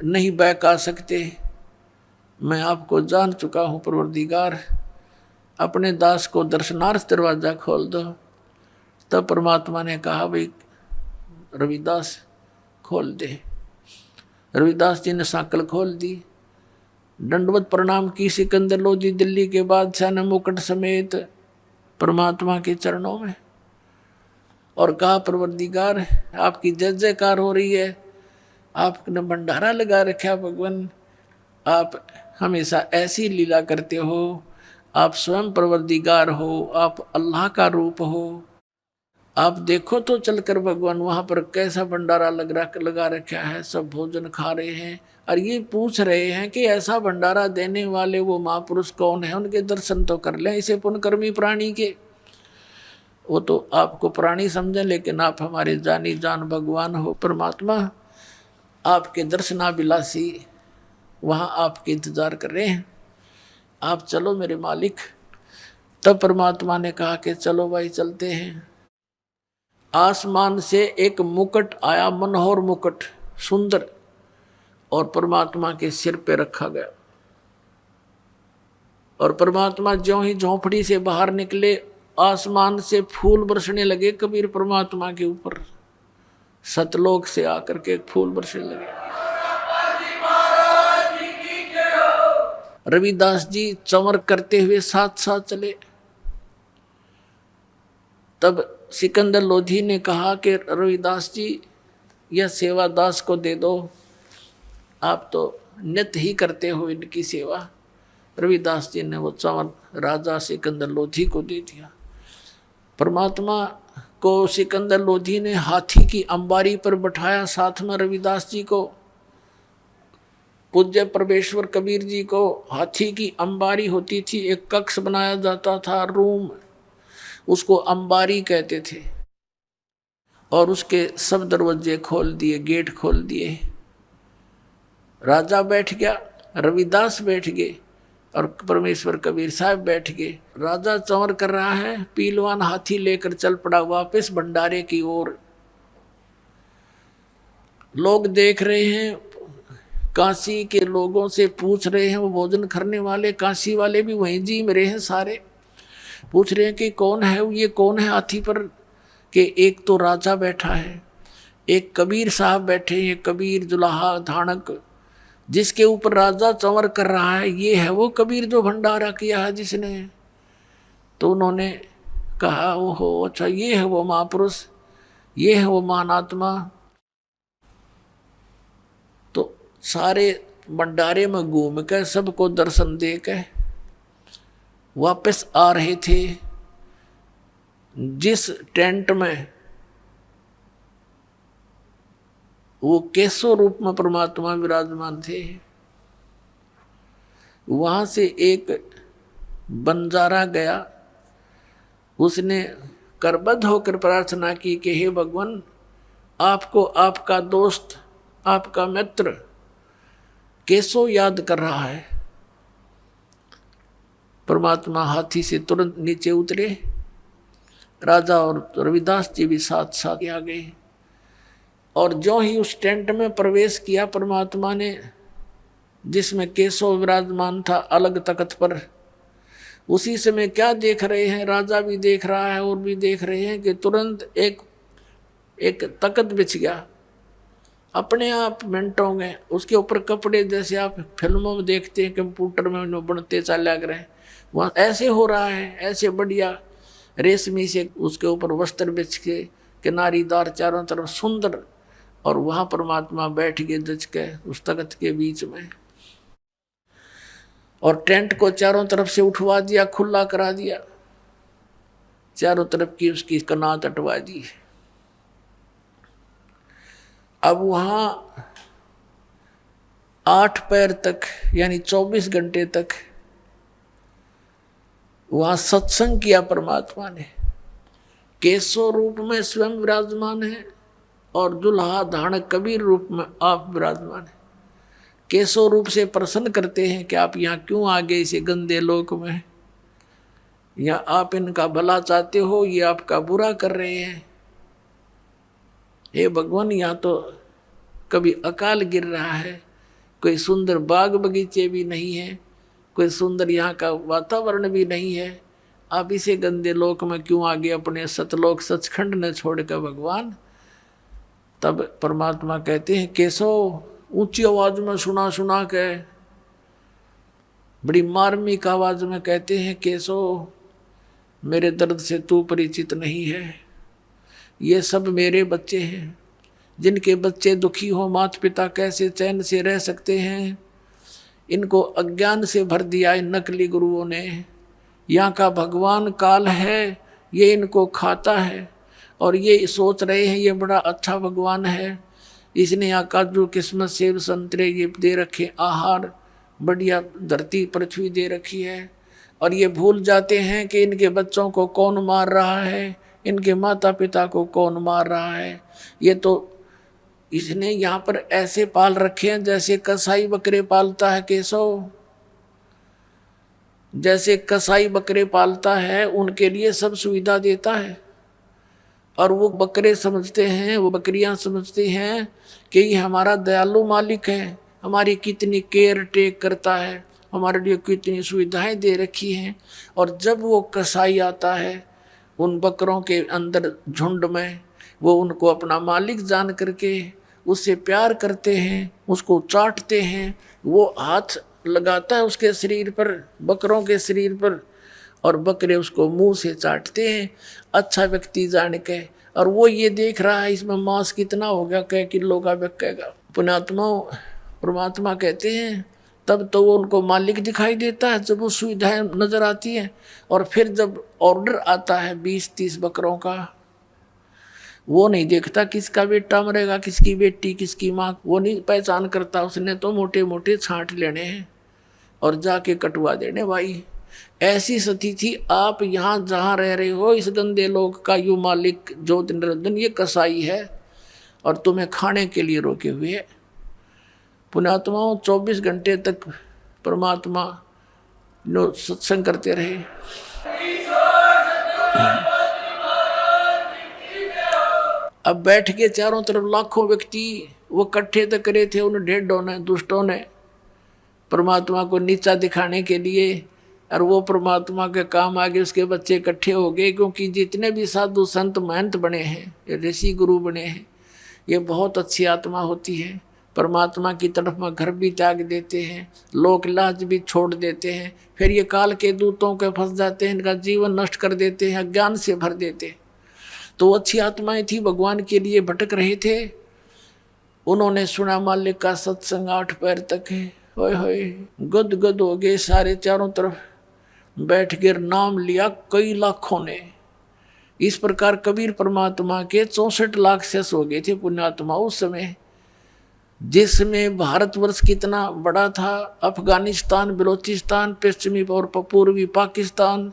नहीं बहका सकते, मैं आपको जान चुका हूँ परवरदिगार, अपने दास को दर्शनार्थ दरवाज़ा खोल दो। तब परमात्मा ने कहा भाई रविदास खोल दे। रविदास जी ने सांकल खोल दी, दंडवत प्रणाम की सिकंदर लोधी दिल्ली के बादशाह ने मुकुट समेत परमात्मा के चरणों में, और कहा परवरदिगार आपकी जय जयकार हो रही है, आपने भंडारा लगा रखा भगवान, आप हमेशा ऐसी लीला करते हो, आप स्वयं परवरदिगार हो, आप अल्लाह का रूप हो। आप देखो तो चलकर भगवान वहाँ पर कैसा भंडारा लगा रखा है, सब भोजन खा रहे हैं और ये पूछ रहे हैं कि ऐसा भंडारा देने वाले वो महापुरुष कौन है, उनके दर्शन तो कर लें इसे पुण्यकर्मी प्राणी के। वो तो आपको प्राणी समझें, लेकिन आप हमारे जानी जान भगवान हो परमात्मा, आपके दर्शनाभिलाषी वहाँ आपके इंतजार कर रहे हैं, आप चलो मेरे मालिक। तब परमात्मा ने कहा कि चलो भाई चलते हैं। आसमान से एक मुकुट आया, मनोहर मुकुट सुंदर, और परमात्मा के सिर पे रखा गया। और परमात्मा ज्यों ही झोंपड़ी से बाहर निकले, आसमान से फूल बरसने लगे कबीर परमात्मा के ऊपर, सतलोक से आकर के फूल बरसने लगे। रविदास जी चमर करते हुए साथ साथ चले। तब सिकंदर लोधी ने कहा कि रविदास जी यह सेवा दास को दे दो, आप तो नित्य ही करते हो इनकी सेवा। रविदास जी ने वो चमर राजा सिकंदर लोधी को दे दिया। परमात्मा को सिकंदर लोधी ने हाथी की अंबारी पर बैठाया, साथ में रविदास जी को, पूज्य परमेश्वर कबीर जी को हाथी की अंबारी होती थी, एक कक्ष बनाया जाता था, रूम, उसको अंबारी कहते थे, और उसके सब दरवाजे खोल दिए, गेट खोल दिए। राजा बैठ गया, रविदास बैठ गए, और परमेश्वर कबीर साहब बैठ गए। राजा चंवर कर रहा है, पीलवान हाथी लेकर चल पड़ा वापस भंडारे की ओर। लोग देख रहे हैं, काशी के लोगों से पूछ रहे हैं, वो भोजन करने वाले काशी वाले भी वहीं जी में रहे हैं सारे, पूछ रहे हैं कि कौन है ये, कौन है हाथी पर? कि एक तो राजा बैठा है, एक कबीर साहब बैठे हैं, कबीर जुलाहा धानक, जिसके ऊपर राजा चंवर कर रहा है, ये है वो कबीर जो भंडारा किया है जिसने। तो उन्होंने कहा ओहो अच्छा, ये है वो महापुरुष, ये है वो महानात्मा। तो सारे भंडारे में घूम कर सबको दर्शन दे के वापस आ रहे थे। जिस टेंट में वो केशव रूप में परमात्मा विराजमान थे, वहां से एक बंजारा गया। उसने करबद्ध होकर प्रार्थना की कि हे भगवान, आपको आपका दोस्त, आपका मित्र केशव याद कर रहा है। परमात्मा हाथी से तुरंत नीचे उतरे, राजा और रविदास जी भी साथ साथ आ गए। और जो ही उस टेंट में प्रवेश किया परमात्मा ने, जिसमें केशव विराजमान था अलग तख्त पर, उसी समय क्या देख रहे हैं, राजा भी देख रहा है और भी देख रहे हैं कि तुरंत एक तख्त बिछ गया अपने आप मिनटों में। उसके ऊपर कपड़े जैसे आप फिल्मों में देखते हैं कंप्यूटर में बनते चले लग रहे हैं, वहाँ ऐसे हो रहा है, ऐसे बढ़िया रेशमी से उसके ऊपर वस्त्र बिछ के किनारीदार चारों तरफ सुंदर, और वहाँ परमात्मा बैठ गए जच के उस तख्त के बीच में। और टेंट को चारों तरफ से उठवा दिया, खुला करा दिया, चारों तरफ की उसकी कनात हटवा दी। अब वहाँ 8 पैर तक यानी 24 घंटे तक वहाँ सत्संग किया परमात्मा ने। केशव रूप में स्वयं विराजमान है और दुल्हा धानक कबीर रूप में आप विराजमान है। केशव रूप से प्रसन्न करते हैं कि आप यहाँ क्यों आ गए इसे गंदे लोक में, या आप इनका भला चाहते हो, ये आपका बुरा कर रहे हैं। हे भगवान, यहाँ तो कभी अकाल गिर रहा है, कोई सुंदर बाग बगीचे भी नहीं है, कोई सुंदर यहाँ का वातावरण भी नहीं है, आप इसे गंदे लोक में क्यों आ गए अपने सतलोक सचखंड ने छोड़कर भगवान। तब परमात्मा कहते हैं केशव, ऊंची आवाज में सुना के बड़ी मार्मिक आवाज में कहते हैं केशव, मेरे दर्द से तू परिचित नहीं है। ये सब मेरे बच्चे हैं, जिनके बच्चे दुखी हो माता पिता कैसे चैन से रह सकते हैं। इनको अज्ञान से भर दिया इन नकली गुरुओं ने। यहाँ का भगवान काल है, ये इनको खाता है और ये सोच रहे हैं ये बड़ा अच्छा भगवान है, इसने यहाँ काजू किस्मत सेब संतरे ये दे रखे, आहार बढ़िया धरती पृथ्वी दे रखी है। और ये भूल जाते हैं कि इनके बच्चों को कौन मार रहा है, इनके माता पिता को कौन मार रहा है। ये तो इसने यहाँ पर ऐसे पाल रखे हैं जैसे कसाई बकरे पालता है केशव, जैसे कसाई बकरे पालता है उनके लिए सब सुविधा देता है। और वो बकरे समझते हैं, वो बकरियां समझती हैं कि ये हमारा दयालु मालिक है, हमारी कितनी केयर टेक करता है, हमारे लिए कितनी सुविधाएं दे रखी हैं। और जब वो कसाई आता है उन बकरों के अंदर झुंड में, वो उनको अपना मालिक जान करके उससे प्यार करते हैं, उसको चाटते हैं, वो हाथ लगाता है उसके शरीर पर, बकरों के शरीर पर, और बकरे उसको मुंह से चाटते हैं अच्छा व्यक्ति जान के। और वो ये देख रहा है इसमें मांस कितना हो गया, कै किलो का बिकेगा। पुण्यात्मा परमात्मा कहते हैं तब तो वो उनको मालिक दिखाई देता है जब वो सुविधाएं नजर आती हैं। और फिर जब ऑर्डर आता है 20-30 बकरों का, वो नहीं देखता किसका बेटा मरेगा, किसकी बेटी, किसकी माँ, वो नहीं पहचान करता। उसने तो मोटे मोटे छांट लेने हैं और जाके कटवा देने। भाई ऐसी स्थिति थी। आप यहाँ जहाँ रह रहे हो इस गंदे लोग का यू मालिक ज्योति निरंजन ये कसाई है और तुम्हें खाने के लिए रोके हुए। पुण्यात्माओं 24 घंटे तक परमात्मा नो सत्संग करते रहे। अब बैठ के चारों तरफ लाखों व्यक्ति वो इकट्ठे तो करे थे उन ढेडों ने, दुष्टों ने, परमात्मा को नीचा दिखाने के लिए। और वो परमात्मा के काम आगे उसके बच्चे इकट्ठे हो गए, क्योंकि जितने भी साधु संत महंत बने हैं, ऋषि गुरु बने हैं, ये बहुत अच्छी आत्मा होती है। परमात्मा की तरफ में घर भी त्याग देते हैं, लोक लाज भी छोड़ देते हैं, फिर ये काल के दूतों के फंस जाते हैं, इनका जीवन नष्ट कर देते हैं, अज्ञान से भर देते हैं। तो अच्छी आत्माएं थी, भगवान के लिए भटक रहे थे। उन्होंने सुना मालिक का सत्संग 8 पैर तक है, होए होए गद गद हो गए सारे, चारों तरफ बैठ कर नाम लिया कई लाखों ने। इस प्रकार कबीर परमात्मा के 64 लाख शेष हो गए थे पुण्यात्मा उस समय, जिसमें भारतवर्ष कितना बड़ा था। अफगानिस्तान, बलोचिस्तान, पश्चिमी और पूर्वी पाकिस्तान,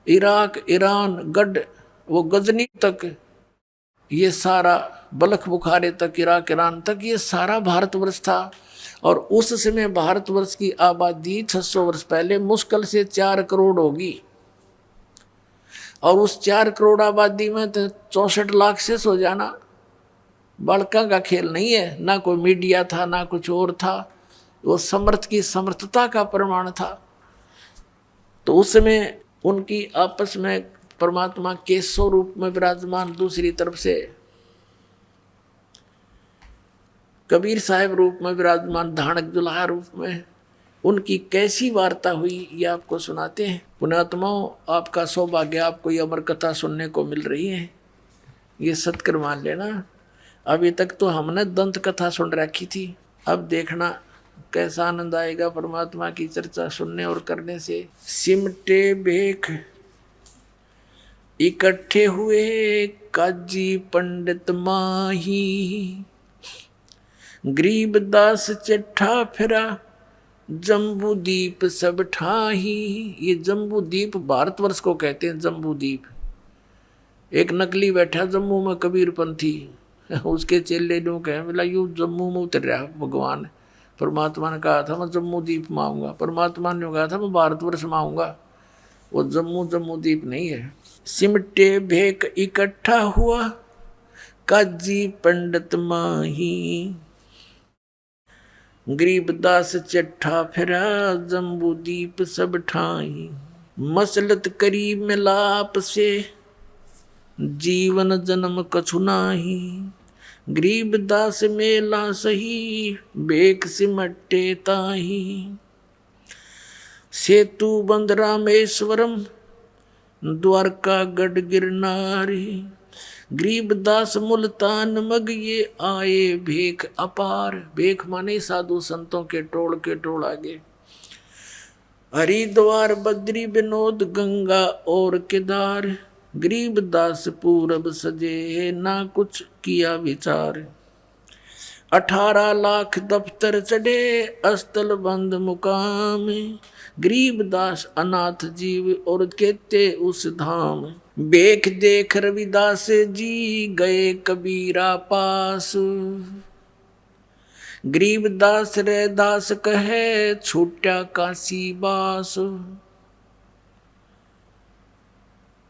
इराक, ईरान, गढ़, वो गजनी तक, ये सारा बलख बुखारे तक, इराक, ईरान तक, ये सारा भारतवर्ष था। और उस समय भारतवर्ष की आबादी 600 वर्ष पहले मुश्किल से 4 करोड़ होगी। और उस 4 करोड़ आबादी में तो 64 लाख शेष हो जाना बालका का खेल नहीं है। ना कोई मीडिया था, ना कुछ और था, वो समर्थ की समर्थता का प्रमाण था। तो उस समय उनकी आपस में परमात्मा के स्वरूप में विराजमान, दूसरी तरफ से कबीर साहब रूप में विराजमान, धानक दुल्हा रूप में, उनकी कैसी वार्ता हुई ये आपको सुनाते हैं। पुण्यात्माओं, आपका सौभाग्य, आपको ये अमर कथा सुनने को मिल रही है, ये सत्कर मान लेना। अभी तक तो हमने दंत कथा सुन रखी थी, अब देखना कैसा आनंद आएगा परमात्मा की चर्चा सुनने और करने से। सिमटे भेख इकट्ठे हुए काजी पंडित माही, गरीबदास चिट्ठा फिरा जम्बू दीप सब ठाही। ये जम्बू दीप भारतवर्ष को कहते हैं, जम्बू दीप। एक नकली बैठा जम्मू में कबीरपंथी, उसके चेले लोग कहे बोला यू जम्मू में उतर रहा भगवान। परमात्मा ने कहा था मैं जम्मू दीप में आऊँगा, परमात्मा ने कहा था मैं भारतवर्ष में आऊँगा। वो जम्मू दीप नहीं है। सिमटे भेक इकट्ठा हुआ काजी पंडित माही, गरीबदास चिट्ठा फिरा जम्बू दीप सब ठाई। मसलत करी मिलाप से जीवन जन्म कछु नाही, गरीबदास मेला सही बेक सिमटे ताही। सेतु बंद रामेश्वरम द्वारका गढ़ गिरनारी, गरीबदास मुल्तान मग ये आए भेख अपार। भेख माने साधु संतों के टोल आगे। हरिद्वार बद्री विनोद गंगा और केदार, गरीबदास पूरब सजे ना कुछ किया विचार। 18 लाख दफ्तर चढ़े अस्तल बंद मुकाम, गरीबदास अनाथ जीव और कहते उस धाम। बेख देख रविदास जी गए कबीरा पास, गरीबदास रे दास कहे छूटा काशी बास।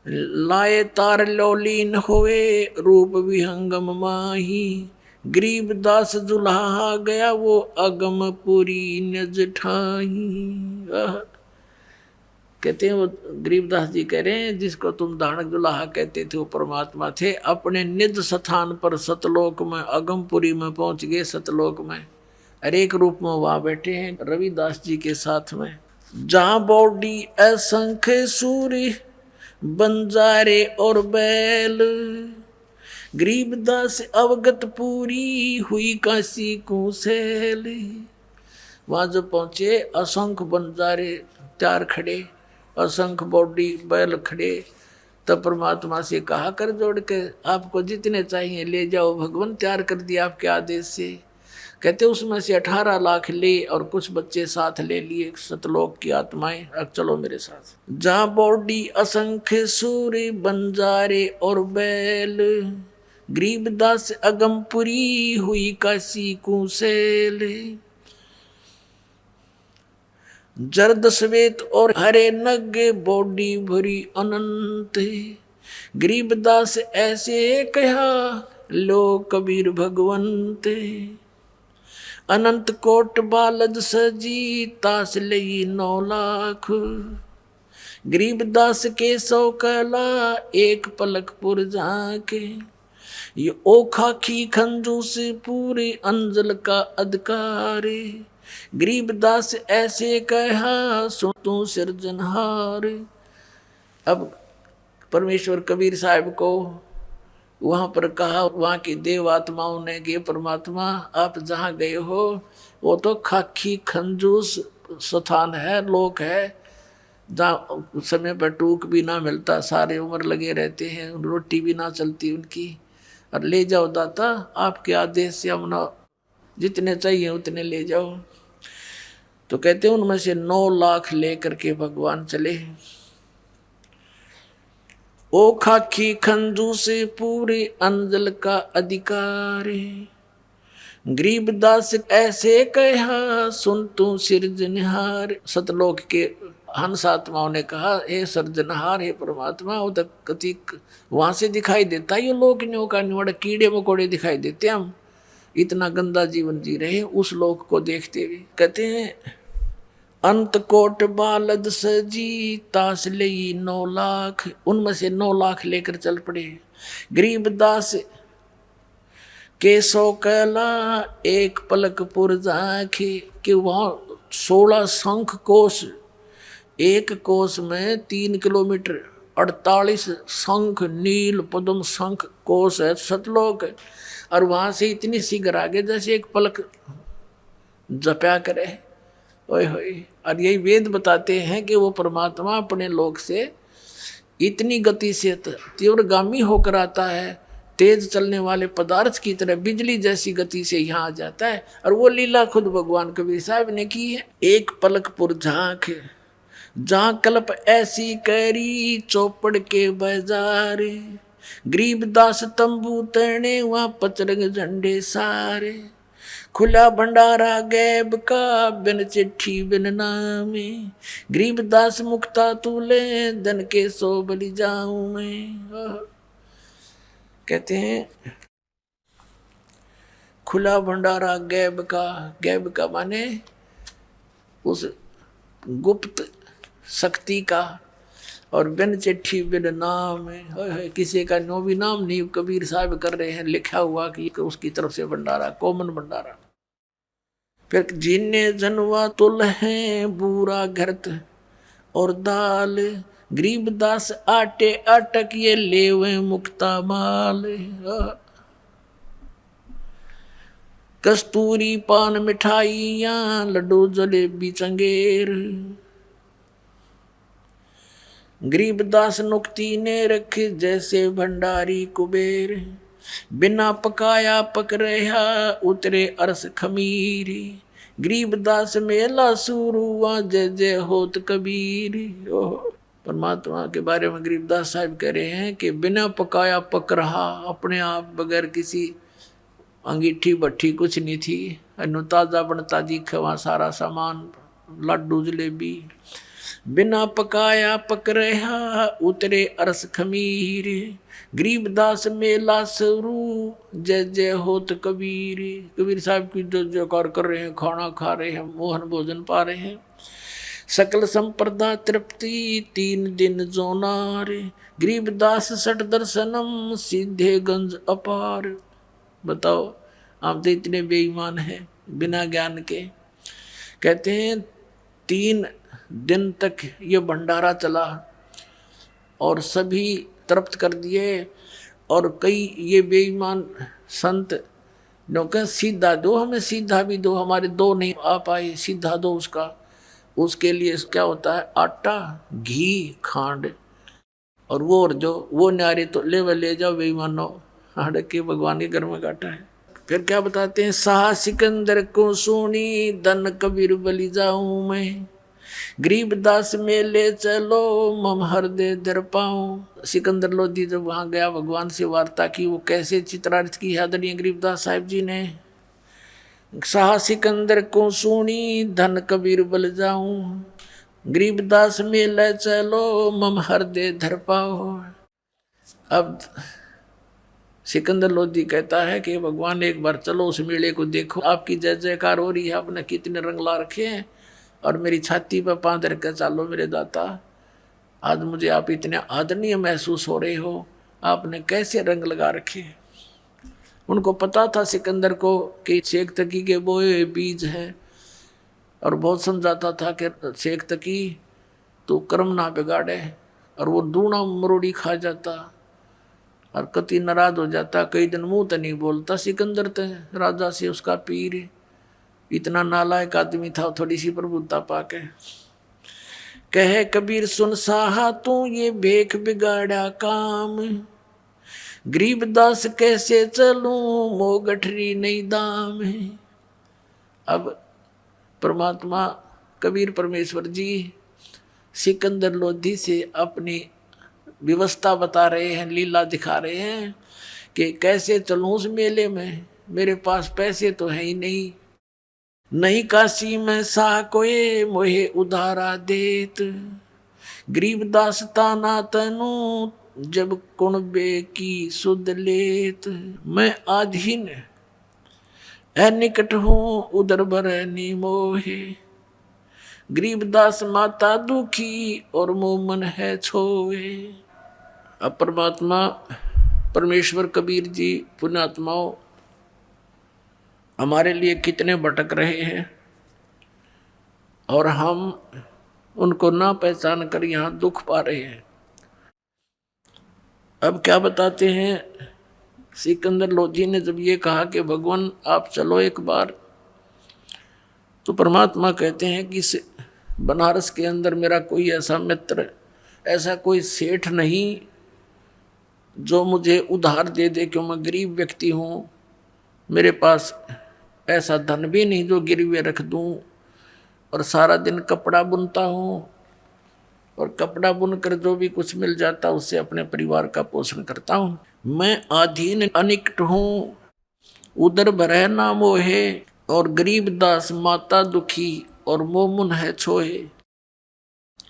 लाए तार लौलीन होए रूप विहंगम माही, गरीबदास दुल्हा गया वो अगम पुरी नज ठाही। कहते हैं वो गरीबदास जी कह रहे हैं जिसको तुम धानक दुल्हा कहते थे वो परमात्मा थे। अपने निज स्थान पर सतलोक में, अगमपुरी में पहुंच गए, सतलोक में हरेक रूप में वहां बैठे हैं रविदास जी के साथ में। जहां बॉडी असंख्य सूर्य बंजारे और बैल, गरीबदास अवगत पूरी हुई काशी को सैल। वहां जब पहुंचे असंख्य बंजारे त्यार खड़े, असंख्य बॉडी बैल खड़े, तब परमात्मा से कहा कर जोड़ के आपको जितने चाहिए ले जाओ, भगवान तैयार कर दिया आपके आदेश से। कहते उसमें से 18 लाख ले और कुछ बच्चे साथ ले लिए सतलोक की आत्माएं। अब चलो मेरे साथ। जहाँ बॉडी असंख्य सूर्य बंजारे और बैल, गरीबदास अगमपुरी हुई काशी कुशेल। जर्द श्वेत और हरे नगे बॉडी भरी अनंत। गरीबदास ऐसे कहा लो कबीर भगवंत। अनंत कोट बालद सजी तास लई 9 लाख। गरीबदास के 100 कला एक पलक पुर झांके। ये ओखा की खंजूस पूरे अंजल का अधिकार। गरीबदास ऐसे कहा सुन तू सिरजनहार। अब परमेश्वर कबीर साहब को वहाँ पर कहा, वहाँ की देव आत्माओं ने कि परमात्मा आप जहाँ गए हो वो तो खाकी खंजूस स्थान है, लोक है, जहाँ समय पर टूक भी ना मिलता, सारे उम्र लगे रहते हैं, रोटी भी ना चलती उनकी। और ले जाओ दाता, आपके आदेश से हम ना जितने चाहिए उतने ले जाओ। तो कहते हैं उनमें से 9 लाख लेकर के भगवान चले। ओ खाकी खंजू से पूरे अंजल का अधिकार। गरीबदास ऐसे कहा सुन तू सिरजनहार। सतलोक के हंस आत्माओं ने कहा हे सर्जनहार, हे परमात्मा, वो तो कति वहां से दिखाई देता है, ये लोक न्यों का निवड़ कीड़े मकोड़े दिखाई देते, हम इतना गंदा जीवन जी रहे हैं उस लोक को देखते हुए। कहते हैं अंत कोट बालद सजी तास लई 9 लाख। उनमें से 9 लाख लेकर चल पड़े। गरीबदास के 100 कला एक पलक पुर झांके। कि वहाँ 16 शंख कोश, एक कोश में 3 किलोमीटर 48 शंख नील पद्म शंख कोश है सतलोक। और वहाँ से इतनी शीघ्र आगे जैसे एक पलक जपया करे। ओए होए। और यही वेद बताते हैं कि वो परमात्मा अपने लोक से इतनी गति से तीव्रगामी होकर आता है, तेज चलने वाले पदार्थ की तरह बिजली जैसी गति से यहाँ आ जाता है। और वो लीला खुद भगवान कबीर साहब ने की है। एक पलक पुर झांक जहाँ कल्प ऐसी करी चौपड़ के बाजार। गरीबदास तंबू तने वहाँ पचरंग झंडे सारे। खुला भंडारा गैब का बिन चिट्ठी बिन नामे। गरीबदास मुक्ता तूले धन के 100 बलि जाऊं मैं। कहते हैं खुला भंडारा गैब का माने उस गुप्त शक्ति का। और बिन चिट्ठी बिन नाम है, किसी का नो भी नाम नहीं कबीर साहब कर रहे हैं, लिखा हुआ कि उसकी तरफ से भंडारा, कॉमन भंडारा। फिर जिन्ने जनवा तुल है बूरा घरत और दाल। गरीबदास आटे अटक ये लेवे मुक्ता माल। कस्तूरी पान मिठाइयाँ लड्डू जलेबी चंगेर। गरीबदास नुक्ती ने रखे जैसे भंडारी कुबेर। बिना पकाया पक रहा उतरे अरस खमीरी। गरीबदास मेला शुरू हुआ जय जय होत कबीर। परमात्मा के बारे में गरीबदास साहब कह रहे हैं कि बिना पकाया पक रहा, अपने आप बगैर किसी अंगीठी भट्ठी कुछ नहीं थी, ताजा बनता दिखे वहाँ सारा सामान, लड्डू जलेबी। बिना पकाया पक रहा उतरे अरस खमीर। गरीबदास मेला शुरू जय जय होत कबीर। कबीर साहब की जो जयकार कर रहे हैं, खाना खा रहे हैं, मोहन भोजन पा रहे हैं। सकल संप्रदा तृप्ति 3 दिन जोनार। गरीबदास सठ दर्शनम सीधे गंज अपार। बताओ आप तो इतने बेईमान हैं बिना ज्ञान के। कहते हैं 3 दिन तक ये भंडारा चला और सभी तृप्त कर दिए। और कई ये बेईमान संत कहा सीधा दो, हमें सीधा भी दो, हमारे 2 नहीं आ पाए, सीधा दो उसका। उसके लिए क्या होता है, आटा घी खांड और वो न्यारे तो ले जाओ बेईमानो, हाड़ के भगवान के घर में काटा है। फिर क्या बताते हैं, शाह सिकंदर को सुनी धन कबीर बलि जाऊं मैं। गरीबदास में ले चलो मम हृदय दर पाऊं। सिकंदर लोधी जब वहाँ गया, भगवान से वार्ता की, वो कैसे चित्रार्थ की आदरणीय गरीबदास साहिब जी ने। शाह सिकंदर को सुनी धन कबीर बल जाऊं, गरीबदास मेले चलो मम हृदय धर पाओ। अब सिकंदर लोधी कहता है कि भगवान एक बार चलो उस मेले को देखो, आपकी जय जयकार हो रही है, आपने कितने रंग ला रखे हैं, और मेरी छाती पर पांव धर कर चालो मेरे दाता, आज मुझे आप इतने आदरणीय महसूस हो रहे हो, आपने कैसे रंग लगा रखे हैं। उनको पता था सिकंदर को कि शेख तकी के बोए बीज हैं, और बहुत समझाता था कि शेख तकी तो कर्म ना बिगाड़े, और वो दूना मरोड़ी खा जाता और कति नाराज हो जाता, कई दिन मुंह तो नहीं बोलता। सिकंदर तो राजा से उसका पीर, इतना नालायक आदमी था, थोड़ी सी प्रभुता पाके कहे कबीर सुन साहा तू ये भेख बिगाड़ा काम, गरीबदास कैसे चलूं मो गठरी नहीं दाम है। अब परमात्मा कबीर परमेश्वर जी सिकंदर लोधी से अपनी व्यवस्था बता रहे हैं, लीला दिखा रहे हैं कि कैसे चलूं उस मेले में, मेरे पास पैसे तो है ही नहीं, नहीं काशी में सा कोई मोहे उधारा देत, गरीबदास ताना तनु जब कुणबे की सुध लेत, मैं आधीन निकट हूँ उधर बरनी मोहे, गरीबदास माता दुखी और मोमन है छोए। अब परमात्मा परमेश्वर कबीर जी पुण्यात्माओं हमारे लिए कितने भटक रहे हैं, और हम उनको ना पहचान कर यहाँ दुख पा रहे हैं। अब क्या बताते हैं, सिकंदर लोधी ने जब ये कहा कि भगवान आप चलो एक बार, तो परमात्मा कहते हैं कि बनारस के अंदर मेरा कोई ऐसा मित्र, ऐसा कोई सेठ नहीं जो मुझे उधार दे दे, क्यों मैं गरीब व्यक्ति हूँ, मेरे पास ऐसा धन भी नहीं जो गिरवे रख दूँ, और सारा दिन कपड़ा बुनता हूँ, और कपड़ा बुनकर जो भी कुछ मिल जाता उससे अपने परिवार का पोषण करता हूँ। मैं अधीन अनिकट हूँ उधर भरह ना मोहे, और गरीबदास माता दुखी और मोमुन है छोहे।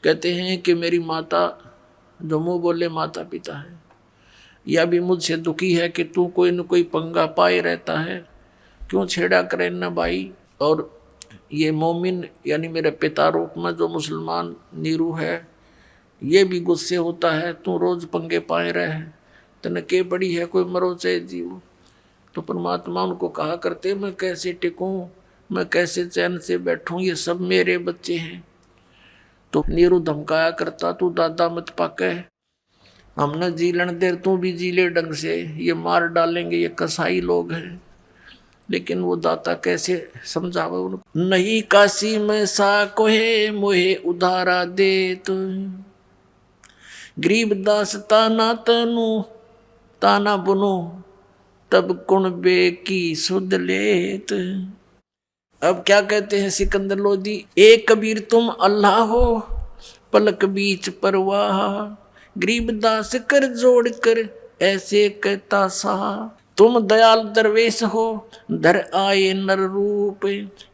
कहते हैं कि मेरी माता जो मुँह बोले माता पिता है, या भी मुझसे दुखी है कि तू कोई न कोई पंगा पाए रहता है, क्यों छेड़ा करे न भाई। और ये मोमिन यानी मेरे पिता रूप में जो मुसलमान नीरू है, ये भी गुस्से होता है, तू रोज पंगे पाए रहे, तने के बड़ी है कोई मरो चाहे जीव। तो परमात्मा उनको कहा करते मैं कैसे टिकूं, मैं कैसे चैन से बैठूं, ये सब मेरे बच्चे हैं। तो नीरू धमकाया करता तू दादा मत पाके, हमने जी लेने देर तू भी जी ले ढंग से, ये मार डालेंगे, ये कसाई लोग हैं। लेकिन वो दाता कैसे समझावे उनको, नहीं काशी में सा कोहे मोहे उधारा दे, तो गरीबदास ताना तनु ताना बुनो तब कुणबे की सुध लेत। अब क्या कहते हैं सिकंदर लोधी, ए कबीर तुम अल्लाह हो पलक बीच परवाह, गरीबदास कर जोड़ कर ऐसे कहता सा, तुम दयाल दरवेश हो धर आए नर रूप,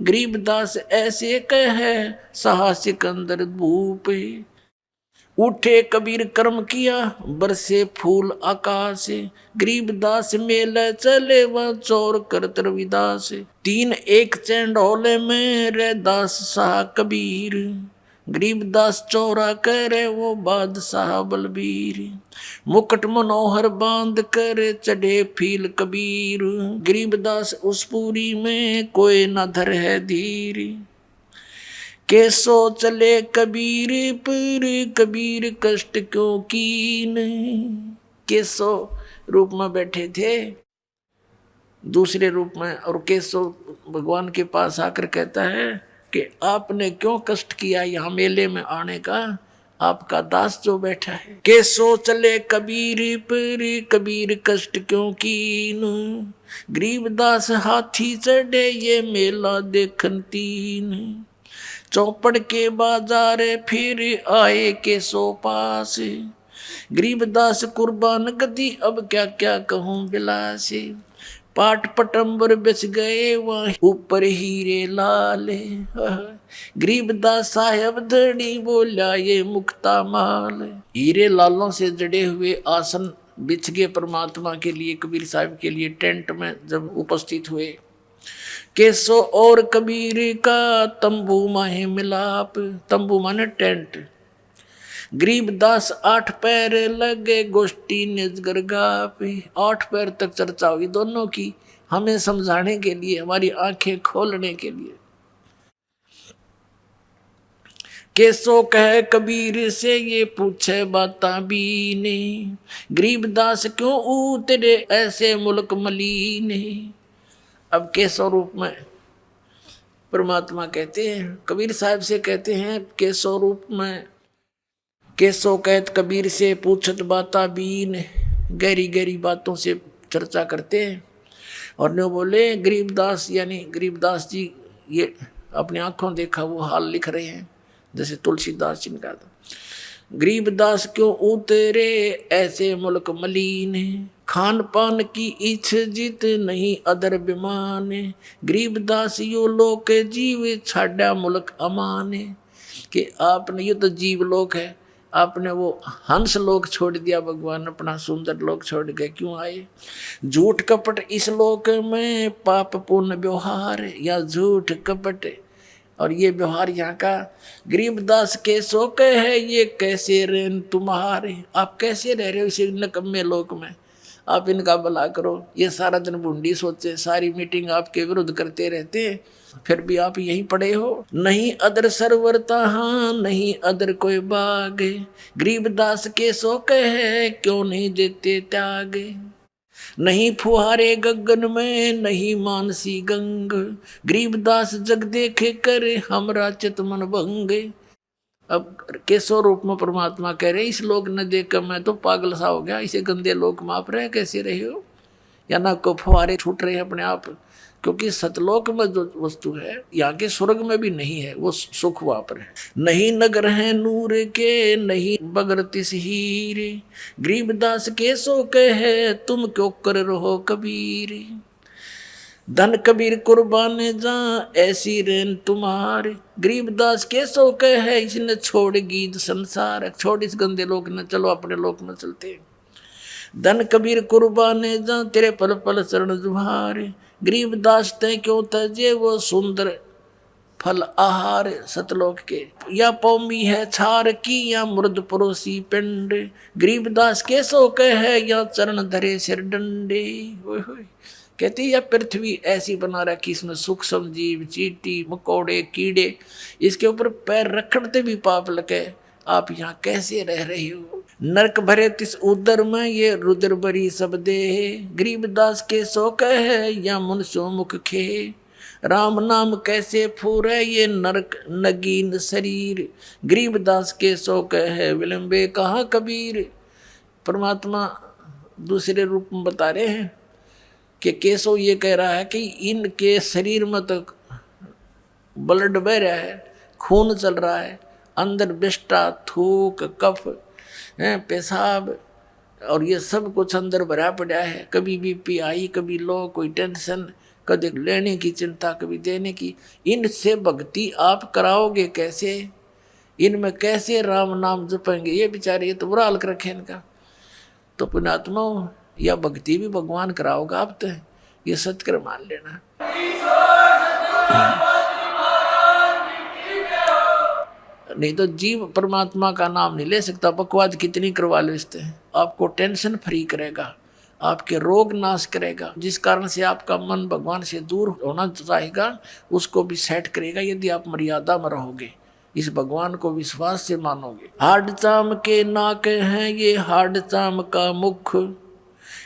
गरीबदास ऐसे कहे सहा सिकंदर भूप। उठे कबीर कर्म किया बरसे फूल आकाश, गरीबदास मेले चले वह चोर कर विदास, तीन एक चैंडोले में रे दास शाह कबीर, गरीबदास चौरा करे वो बादशाह बलबीर, मुकुट मनोहर बांध कर चढ़े फील कबीर, गरीबदास उस पूरी में कोई न धर है धीर, कैसो चले कबीर पर कबीर कष्ट क्यों कीन। कैसो रूप में बैठे थे दूसरे रूप में, और कैसो भगवान के पास आकर कहता है कि आपने क्यों कष्ट किया यहाँ मेले में आने का, आपका दास जो बैठा है। कैसो चले कबीर पर कबीर कष्ट क्यों कीन, गरीबदास हाथी चढ़े ये मेला देखन तीन, चौपड़ के बाजार फिर आए के सो पास, गरीबदास कुर्बान गदी अब क्या क्या कहूँ बिलास, पाट पटंबर बिछ गए वहाँ ऊपर हीरे लाल। गरीबदास साहब धड़ी बोला ये मुक्ता माल। हीरे लालों से जड़े हुए आसन बिछ गए परमात्मा के लिए, कबीर साहब के लिए टेंट में जब उपस्थित हुए। केसो और कबीर का तंबू माहे मिलाप, तंबू माने टेंट। गरीबदास 8 पैर लगे गोष्ठी निजगर गापे। 8 पैर तक चर्चा हुई दोनों की, हमें समझाने के लिए, हमारी आंखें खोलने के लिए। केसो कह कबीर से ये पूछे बाता बीने, गरीबदास क्यों उतरे ऐसे मुल्क मलीने। अब के स्वरूप में परमात्मा कहते हैं, कबीर साहब से कहते हैं के स्वरूप में। केसो कहत कबीर से पूछत बाता बीन, गहरी गहरी बातों से चर्चा करते हैं। और ने बोले गरीबदास, यानी गरीबदास जी ये अपनी आंखों देखा वो हाल लिख रहे हैं, जैसे तुलसीदास जी ने कहा था, गरीबदास क्यों उतरे ऐसे मुल्क मलीन, खान पान की इच्छ जित नहीं अदर बिमान। गरीबदास यो लोक जीव छाड़ा मुल्क अमान। कि आपने, ये तो जीव लोक है, आपने वो हंस लोक छोड़ दिया, भगवान अपना सुंदर लोक छोड़ गए, क्यों आए। झूठ कपट इस लोक में पाप पुण्य व्यवहार, या झूठ कपट और ये व्यवहार यहाँ का। गरीबदास के शोक है ये कैसे रेन तुम्हारे, आप कैसे रह रहे हो इसे नकम्मे लोक में, आप इनका भला करो। ये सारा दिन बूंदी सोचे, सारी मीटिंग आपके विरुद्ध करते रहते हैं, फिर भी आप यहीं पड़े हो। नहीं अदर सरवरता हाँ नहीं अदर कोई बाग, गरीबदास के शोक है क्यों नहीं देते त्याग। नहीं फुहारे गगन में नहीं मानसी गंग, गरीबदास जग देखे करे हमरा चित मन भंग। अब केसो रूप में परमात्मा कह रहे इस लोक न देख कर मैं तो पागल सा हो गया, इसे गंदे लोक में आप रहे कैसे रहे हो, या ना को फुहारे छूट रहे हैं अपने आप। क्योंकि सतलोक में जो वस्तु है यहाँ के स्वर्ग में भी नहीं है, वो सुख वहाँ पर है। नहीं नगर है नूर के नहीं बगर तिस हीर, गरीबदास के सो कहे तुम क्यों कर रहो कबीर। धन कबीर कुर्बान जा ऐसी रेन तुम्हारे, गरीबदास के सो कहे इसने छोड़ गीत संसार, छोड़ इस गंदे लोक न चलो अपने लोक में चलते। धन कबीर कुर्बान जा तेरे पल पल शरण जुहार, गरीबदास ते क्यों तजे वो सुंदर फल आहार सतलोक के। या पौमी है छार की या मुर्द परोसी पिंड, गरीबदास के सो कहे या चरण धरे सिर डंडे। कहते या पृथ्वी ऐसी बना रखी इसमें सूक्ष्म जीव चींटी मकोड़े कीड़े, इसके ऊपर पैर रखते भी पाप लगे, आप यहाँ कैसे रह रही हो। नरक भरे तिस उदर में ये रुद्र बरी सब दे, गरीबदास के सो कहे या मुनसो मुख खे। राम नाम कैसे फूरे ये नरक नगीन शरीर, गरीबदास के सो कहे विलंबे कहाँ कबीर। परमात्मा दूसरे रूप में बता रहे हैं कि केसो ये कह रहा है कि इनके शरीर में तो ब्लड बह रहा है, खून चल रहा है, अंदर विष्टा थूक कफ पेशाब और ये सब कुछ अंदर भरा पड़ा है। कभी बीपी आई, कभी लो, कोई टेंशन, कभी लेने की चिंता, कभी देने की। इनसे भक्ति आप कराओगे कैसे, इनमें कैसे राम नाम जपेंगे। ये बेचारे ये तो बुरा हाल कर रखे इनका। तो पुण्यात्मा या भक्ति भी भगवान कराओगा आप, तो ये सत्कर मान लेना। नहीं तो जीव परमात्मा का नाम नहीं ले सकता, बकवाद कितनी करवा लो इससे। आपको टेंशन फ्री करेगा, आपके रोग नाश करेगा, जिस कारण से आपका मन भगवान से दूर होना चाहेगा उसको भी सेट करेगा, यदि आप मर्यादा में रहोगे, इस भगवान को विश्वास से मानोगे। हाड चाम के नाक हैं ये हाड चाम का मुख,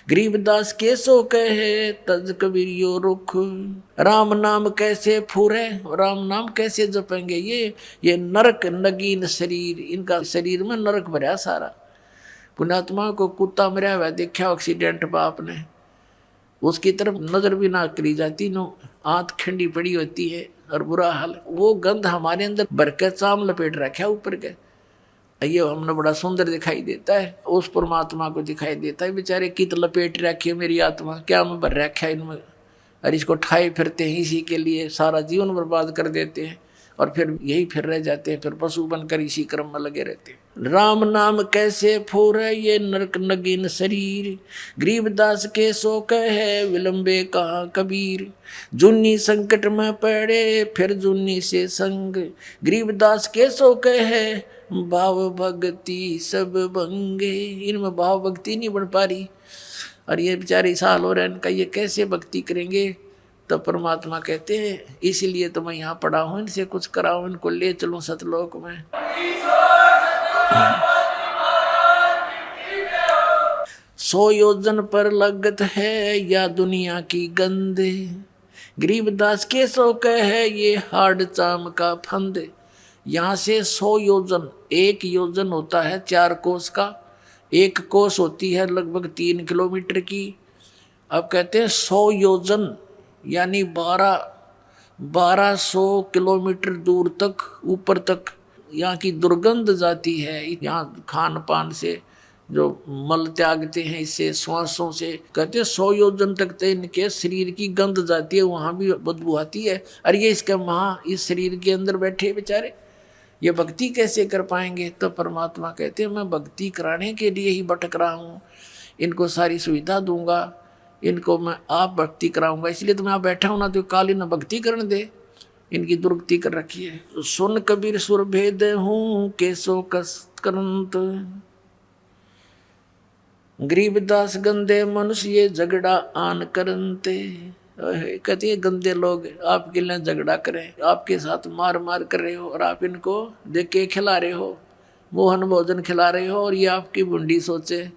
गरीबदास के सो कहे तज कबीर यो रुख। राम नाम कैसे फूरे, राम नाम कैसे जपेंगे, ये नरक नगीन शरीर, इनका शरीर में नरक भरा सारा। पुण्यात्मा को कुत्ता मरा हुआ देखा एक्सीडेंट में आपने, उसकी तरफ नजर भी ना करी जाती, नो आंत खंडी पड़ी होती है और बुरा हाल। वो गंध हमारे अंदर भर के चाम लपेट रखा ऊपर के, ये हमने बड़ा सुंदर दिखाई देता है, उस परमात्मा को दिखाई देता है बेचारे कित लपेट रखी है मेरी आत्मा, क्या मैं भर रखा है इनमें, और इसको ठाए फिरते हैं, इसी के लिए सारा जीवन बर्बाद कर देते हैं और फिर यही फिर रह जाते हैं, फिर पशु बनकर इसी क्रम में लगे रहते हैं। राम नाम कैसे फूरे ये नरक नगीन शरीर, गरीबदास के सो कहे विलंबे कहाँ कबीर, जुन्नी संकट में पड़े फिर जुन्नी से संग, गरीबदास के सो कहे भाव भक्ति सब भंगे। इनमें भाव भक्ति नहीं बन पा रही और ये बेचारे साल हो रहे हैं, इनका ये कैसे भक्ति करेंगे। तो परमात्मा कहते हैं इसीलिए तो मैं यहाँ पड़ा हूँ, इनसे कुछ कराऊं, इनको ले चलूं सतलोक में। 100 योजन पर लगत है या दुनिया की गंदे, गरीबदास के सो कहे ये हार्ड चाम का फंद। यहाँ से 100 योजन, 1 योजन होता है 4 कोस का, 1 कोस होती है लगभग 3 किलोमीटर की। अब कहते हैं 100 योजन यानी 1200 किलोमीटर दूर तक ऊपर तक यहाँ की दुर्गंध जाती है। यहाँ खान पान से जो मल त्यागते हैं, इससे श्वासों से, कहते हैं 100 योजन तक तो इनके शरीर की गंध जाती है, वहाँ भी बदबू आती है। और ये इसके इस शरीर के अंदर बैठे बेचारे ये भक्ति कैसे कर पाएंगे। तो परमात्मा कहते हैं मैं भक्ति कराने के लिए ही भटक रहा हूँ, इनको सारी सुविधा दूंगा, इनको मैं आप भक्ति कराऊंगा, इसलिए तो मैं आप बैठा हूँ ना, तो काली न भक्ति करने दे, इनकी दुर्गति कर रखी है। सुन कबीर सुर भेद हूँ केसो कस करंत, गरीबदास गंदे मनुष्य ये झगड़ा आन करनते। कहते हैं गंदे लोग आपके लिए झगड़ा करें, आपके साथ मार मार कर रहे हो और आप इनको देख के खिला रहे हो, मोहन भोजन खिला रहे हो, और ये आपकी बुंडी सोचे।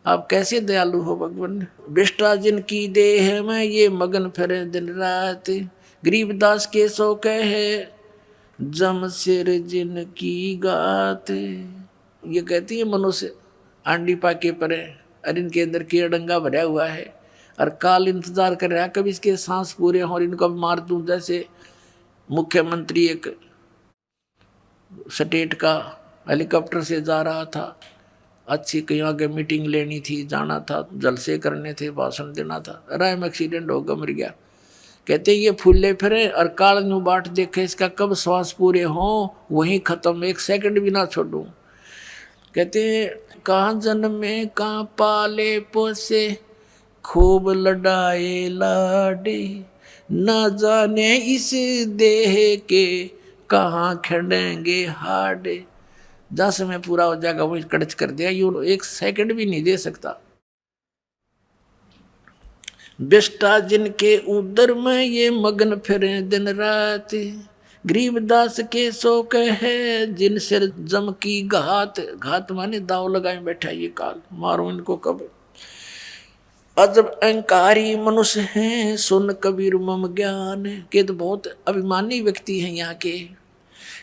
आप कैसे दयालु हो भगवान। बिष्टा जिनकी देह में ये मगन फिरे दिन रात, गरीबदास के सो कहे जम सिर जिनकी गात। ये कहती है मनुष्य आंडी पाके परे और इनके अंदर कीड़ा डंगा भरा हुआ है और काल इंतजार कर रहा है कभी इसके सांस पूरे हों और इनको मार दूं। जैसे मुख्यमंत्री एक स्टेट का हेलीकॉप्टर से जा रहा था, अच्छी कहीं आगे मीटिंग लेनी थी, जाना था, जलसे करने थे, भाषण देना था, राय में एक्सीडेंट होगा, मर गया। कहते ये फूले फिरे और काल न्यू बाट देखे इसका कब श्वास पूरे हों, वहीं खत्म, 1 सेकंड भी ना छोड़ूं। कहते कहाँ जन्मे कहाँ पाले पोसे, खूब लड़ाए लाडे, न जाने इस देह के कहाँ खड़ेंगे हाडे। 10 में पूरा हो जाएगा, वो कड़च कर दिया, यूं 1 सेकंड भी नहीं दे सकता। बिष्टा जिनके उदर में ये मगन फिरे दिन रात, गरीबदास के सो कहे जिन सिर जम की घात। घात माने दाव लगाए बैठा ये काल, मारो इनको कब। अजब अहंकारी मनुष्य हैं सुन कबीर मम ज्ञान, के तो बहुत अभिमानी व्यक्ति हैं यहाँ के।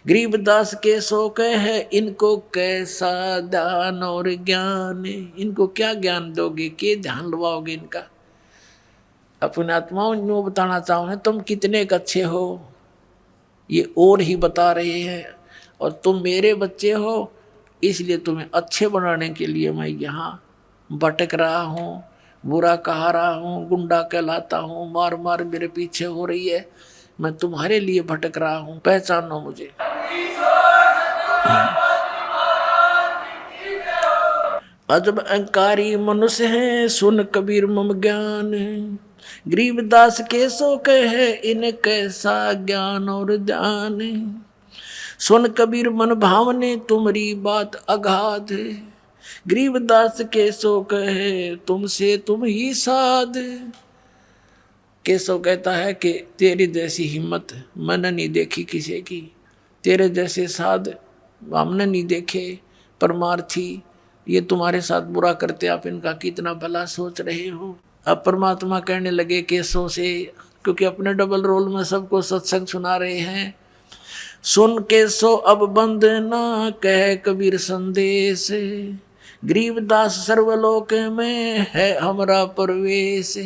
गरीबदास के सो कहे इनको कैसा दान और ज्ञान, इनको क्या ज्ञान दोगे, के ध्यान लवाओगे इनका। अपने आत्माओं यूँ बताना चाहो तुम कितने अच्छे हो, ये और ही बता रहे हैं, और तुम मेरे बच्चे हो, इसलिए तुम्हें अच्छे बनाने के लिए मैं यहाँ भटक रहा हूँ, बुरा कहा रहा हूँ, गुंडा कहलाता हूँ, मार मार मेरे पीछे हो रही है, मैं तुम्हारे लिए भटक रहा हूँ, पहचानो मुझे। अजब अहंकारी मनुष्य हैं सुन कबीर मम ज्ञान, गरीबदास के सो कहे इन कैसा ज्ञान और ध्यान। सुन कबीर मन भावने तुम्हारी बात अगाध, गरीबदास के सो कहे तुमसे तुम ही साध। केशव कहता है कि तेरी जैसी हिम्मत मैंने नहीं देखी किसी की, तेरे जैसे साध हमने नहीं देखे। परमार्थी ये तुम्हारे साथ बुरा करते, आप इनका कितना भला सोच रहे हो। अब परमात्मा कहने लगे केशव से, क्योंकि अपने डबल रोल में सबको सत्संग सुना रहे हैं। सुन केशव अब बंद ना कह कबीर संदेश, गरीबदास सर्वलोक में है हमारा प्रवेश।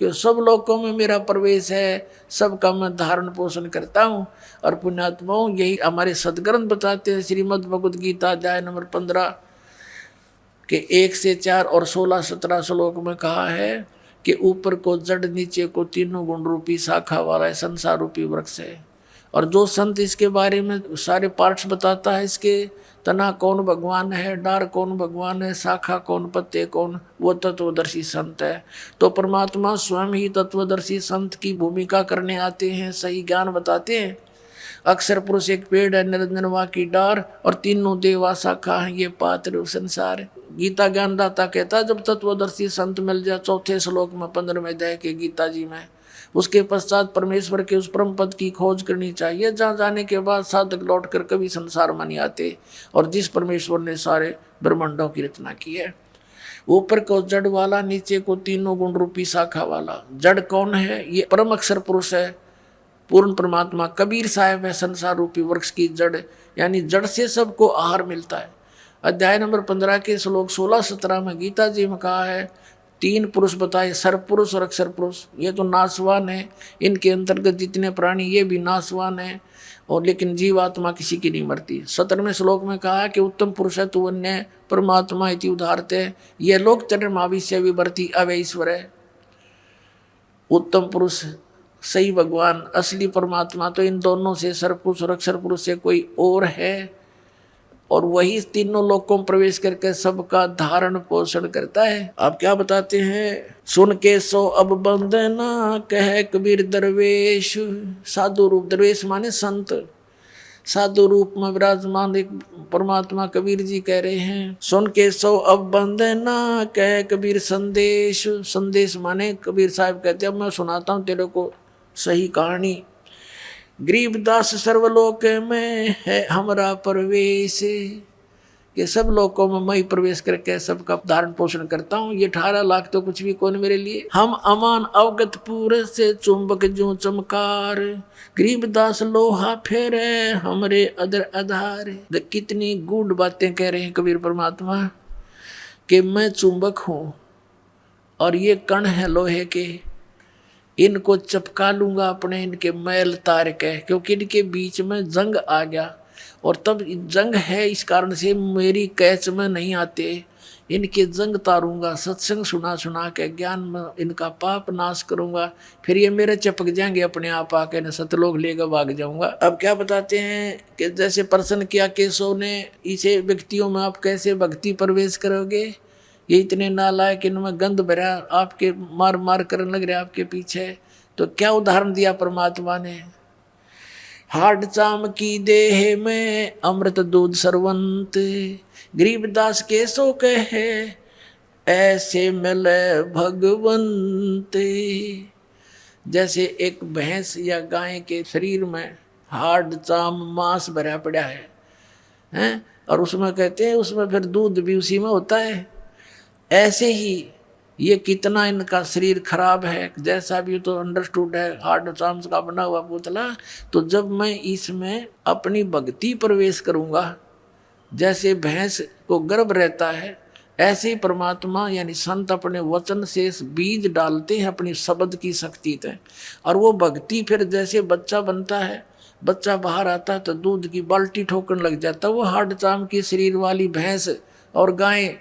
कि सब लोगों में मेरा प्रवेश है, सबका मैं धारण पोषण करता हूँ। और पुण्यात्माओं, यही हमारे सदग्रंथ बताते हैं। श्रीमद् भगवद गीता अध्याय नंबर 15 के 1 से 4 और 16-17 श्लोक में कहा है कि ऊपर को जड़, नीचे को तीनों गुण रूपी शाखा वाला है, संसार रूपी वृक्ष है। और जो संत इसके बारे में सारे पार्ट्स बताता है, इसके तना कौन भगवान है, डार कौन भगवान है, शाखा कौन, पत्ते कौन, वो तत्वदर्शी संत है। तो परमात्मा स्वयं ही तत्वदर्शी संत की भूमिका करने आते हैं, सही ज्ञान बताते हैं। अक्षर पुरुष एक पेड़ है, निरंजनवा की डार, और तीनों देवा शाखा है, ये पात्र संसार। गीता ज्ञानदाता कहता है, जब तत्वदर्शी संत मिल जाए, 4 श्लोक में 15वें अध्याय के गीता जी में, उसके पश्चात परमेश्वर के उस परम पद की खोज करनी चाहिए, जहाँ जाने के बाद साधक लौट कर कभी संसार में नहीं आते, और जिस परमेश्वर ने सारे ब्रह्मांडों की रचना की है। ऊपर को जड़ वाला, नीचे को तीनों गुण रूपी शाखा वाला। जड़ कौन है? ये परम अक्षर पुरुष है, पूर्ण परमात्मा कबीर साहब है, संसार रूपी वृक्ष की जड़, यानी जड़ से सबको आहार मिलता है। अध्याय नंबर 15 के श्लोक 16-17 में गीता जी में कहा है, 3 पुरुष बताए, सर्वपुरुष और अक्षर पुरुष। ये तो नाशवान है, इनके अंतर्गत जितने प्राणी ये भी नाशवान है, और लेकिन जीवात्मा किसी की नहीं मरती। 17वें श्लोक में कहा है कि उत्तम पुरुष है तु अन्य परमात्मा इति उदाहरते, ये लोक चरमाविष्य विवर्ती अवैश्वर है। उत्तम पुरुष सही भगवान, असली परमात्मा तो इन दोनों से, सर्वपुरुष और अक्षर पुरुष से कोई और है, और वही तीनों लोकों में प्रवेश करके सबका धारण पोषण करता है। आप क्या बताते हैं? सुन के सो अब बंदना, कहे कबीर दरवेश। साधु रूप, दरवेश माने संत, साधु रूप में विराजमान एक परमात्मा कबीर जी कह रहे हैं, सुन के सो अब बंदना, कहे कबीर संदेश। संदेश माने कबीर साहब कहते हैं, अब मैं सुनाता हूँ तेरे को सही कहानी। गरीबदास सर्वलोक में है हमारा प्रवेश, कि सब लोकों में मैं प्रवेश करके सबका धारण पोषण करता हूँ। ये 18 लाख तो कुछ भी कौन मेरे लिए। हम अमान अवगत पूरे से चुंबक जो चमकार, गरीबदास लोहा फेरे हमरे अदर आधार। कितनी गूढ़ बातें कह रहे हैं कबीर परमात्मा, कि मैं चुंबक हूँ और ये कण है लोहे के, इनको चपका लूंगा अपने, इनके मैल तार के, क्योंकि इनके बीच में जंग आ गया, और तब जंग है इस कारण से मेरी कैच में नहीं आते, इनके जंग तारूंगा, सत्संग सुना सुना के ज्ञान में इनका पाप नाश करूंगा, फिर ये मेरे चिपक जाएंगे अपने आप आके, न सतलोक लेकर भाग जाऊंगा। अब क्या बताते हैं कि जैसे प्रश्न किया केशव ने, इसे व्यक्तियों में आप कैसे भक्ति प्रवेश करोगे, ये इतने नालायक, इनमें गंध भरा, आपके मार मार करने लग रहे आपके पीछे। तो क्या उदाहरण दिया परमात्मा ने, हाड चाम की देह में अमृत दूध सरवंत, गरीबदास केसो कहे ऐसे मिले भगवंत। जैसे एक भैंस या गाय के शरीर में हाड चाम मांस भरा पड़ा है, और उसमें कहते हैं उसमें फिर दूध भी उसी में होता है। ऐसे ही ये कितना इनका शरीर खराब है, जैसा भी तो अंडरस्टूड है, हार्ड चाम्स का बना हुआ पुतला। तो जब मैं इसमें अपनी भक्ति प्रवेश करूंगा, जैसे भैंस को गर्भ रहता है, ऐसे ही परमात्मा यानी संत अपने वचन से बीज डालते हैं अपनी शब्द की शक्ति से, और वो भक्ति फिर जैसे बच्चा बनता है, बच्चा बाहर आता है तो दूध की बाल्टी ठोकने लग जाता है, वो हार्ड चाम की शरीर वाली भैंस और गाय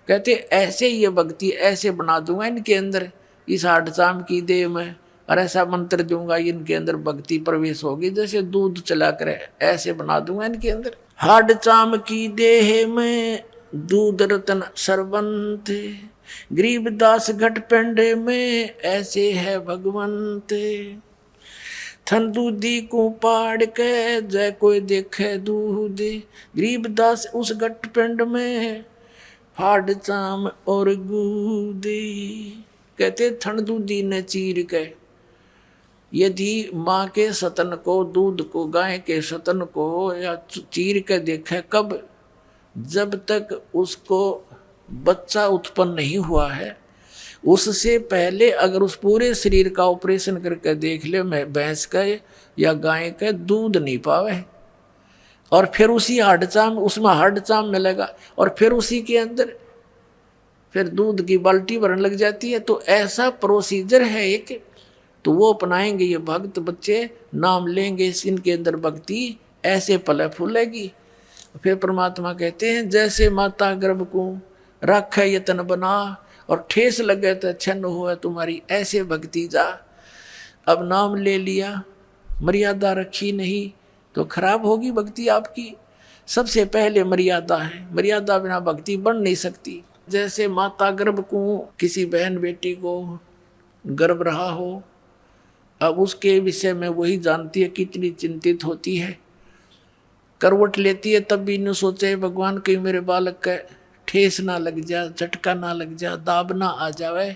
कहते ऐसे ये भक्ति ऐसे बना दूंगा इनके अंदर, इस हार्ड चाम की देह में, और ऐसा मंत्र दूंगा इनके अंदर भक्ति प्रवेश होगी, जैसे दूध चला करे ऐसे बना दूंगा इनके अंदर। हार्ड चाम की देह में दूध रतन सरबंत, गरीबदास घट पेंडे में ऐसे है भगवंत। थन दूधी को पाड़ के जय कोई देखे दूध, गरीबदास उस घट पेंड में हाड चाम और गूदी। कहते थन दूधी ने चीर के, यदि माँ के सतन को, दूध को, गाय के सतन को या चीर के देखे, कब? जब तक उसको बच्चा उत्पन्न नहीं हुआ है, उससे पहले अगर उस पूरे शरीर का ऑपरेशन करके देख ले, भैंस का या गाय का दूध नहीं पावे, और फिर उसी हार्ड चाम, उसमें हार्ड चाम मिलेगा, और फिर उसी के अंदर फिर दूध की बाल्टी भरने लग जाती है। तो ऐसा प्रोसीजर है एक, तो वो अपनाएंगे ये भक्त बच्चे, नाम लेंगे, इनके अंदर भक्ति ऐसे पले फूलेगी। फिर परमात्मा कहते हैं जैसे माता गर्भ को रख है यतन बना, और ठेस लगे तो छन्न हो तुम्हारी, ऐसे भक्ति जा। अब नाम ले लिया, मर्यादा रखी नहीं तो खराब होगी भक्ति आपकी। सबसे पहले मर्यादा है, मर्यादा बिना भक्ति बन नहीं सकती। जैसे माता गर्भ को किसी बहन बेटी को गर्भ रहा हो, अब उसके विषय में वही जानती है, कितनी चिंतित होती है, करवट लेती है तब भी न सोचे भगवान कहीं मेरे बालक का ठेस ना लग जा, झटका ना लग जा, दाब ना आ जावे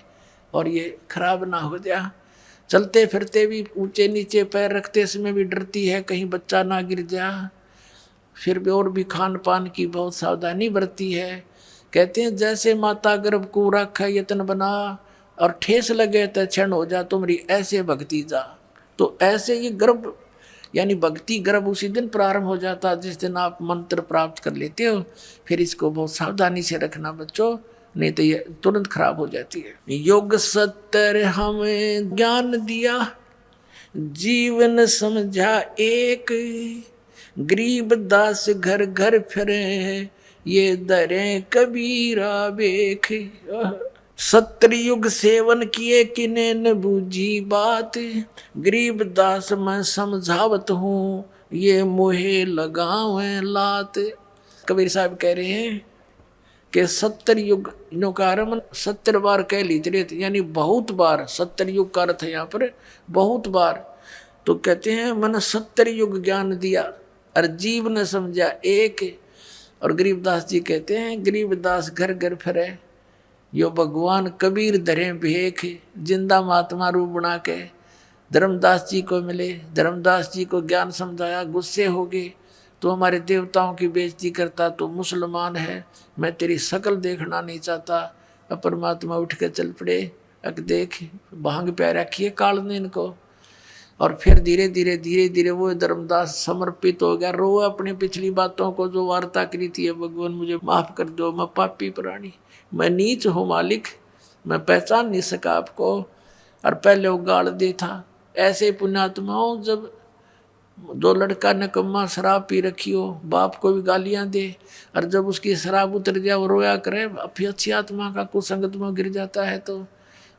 और ये खराब ना हो जा। चलते फिरते भी ऊंचे नीचे पैर रखते समय भी डरती है कहीं बच्चा ना गिर जा। फिर भी और भी खान पान की बहुत सावधानी बरती है। कहते हैं जैसे माता गर्भ को रख है यतन बना, और ठेस लगे तो क्षण हो जा तुम्हारी, ऐसे भक्ति जा। तो ऐसे ये गर्भ यानी भक्ति गर्भ उसी दिन प्रारंभ हो जाता जिस दिन आप मंत्र प्राप्त कर लेते हो। फिर इसको बहुत सावधानी से रखना बच्चों, नहीं तो ये तुरंत खराब हो जाती है। योग सत्तर हमें ज्ञान दिया, जीवन समझा एक, गरीब दास घर घर फिरे, ये दरें कबीरा बेख। सत्तर युग सेवन किए किने न बूझी बात, गरीब दास मैं समझावत हूँ, ये मोहे लगावे लात। कबीर साहब कह रहे हैं कि 70 युग नो का आरम्भ 70 बार कह लीजिए, यानी बहुत बार। 70 युग का अर्थ है यहाँ पर बहुत बार। तो कहते हैं मैंने 70 युग ज्ञान दिया और जीव ने समझा एक। और गरीबदास जी कहते हैं गरीबदास घर घर फिरे, यो भगवान कबीर धरे भेख, जिंदा महात्मा रूप बना के धर्मदास जी को मिले। धर्मदास जी को ज्ञान समझाया, गुस्से हो गए, तो हमारे देवताओं की बेइज्जती करता, तो मुसलमान है, मैं तेरी शकल देखना नहीं चाहता। अब परमात्मा उठ के चल पड़े, अक देख भांग प्या रखिए काल ने इनको। और फिर धीरे धीरे वो धर्मदास समर्पित हो गया, रो अपनी पिछली बातों को जो वार्ता करी थी, भगवान मुझे माफ कर दो, मैं पापी प्राणी, मैं नीच हूँ मालिक, मैं पहचान नहीं सका आपको। और पहले वो गाल दे था। ऐसे पुण्यात्माओं जब दो लड़का नकम्मा शराब पी रखी हो, बाप को भी गालियां दे, और जब उसकी शराब उतर जाए वो रोया करे, फिर अच्छी आत्मा का कुसंगत में गिर जाता है तो,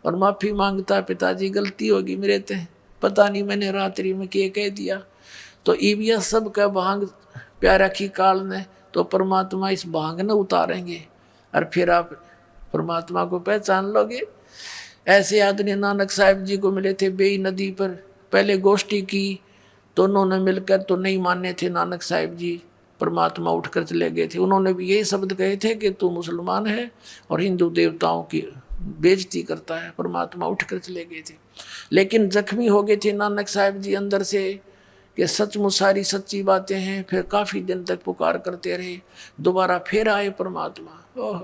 और माफ़ी मांगता, पिताजी गलती होगी मेरे ते, पता नहीं मैंने रात्रि में क्या कह दिया। तो ईबिया सब का भांग प्यारा की काल ने, तो परमात्मा इस भांग न उतारेंगे और फिर आप परमात्मा को पहचान लोगे। ऐसे आदमी नानक साहिब जी को मिले थे बेई नदी पर, पहले गोष्ठी की, दोनों ने मिलकर तो नहीं माने थे नानक साहिब जी, परमात्मा उठकर चले गए थे। उन्होंने भी यही शब्द कहे थे कि तू मुसलमान है और हिंदू देवताओं की बेइज्जती करता है, परमात्मा उठकर चले गए थे। लेकिन जख्मी हो गए थे नानक साहिब जी अंदर से कि सचमुच सारी सच्ची बातें हैं। फिर काफ़ी दिन तक पुकार करते रहे, दोबारा फिर आए परमात्मा, ओह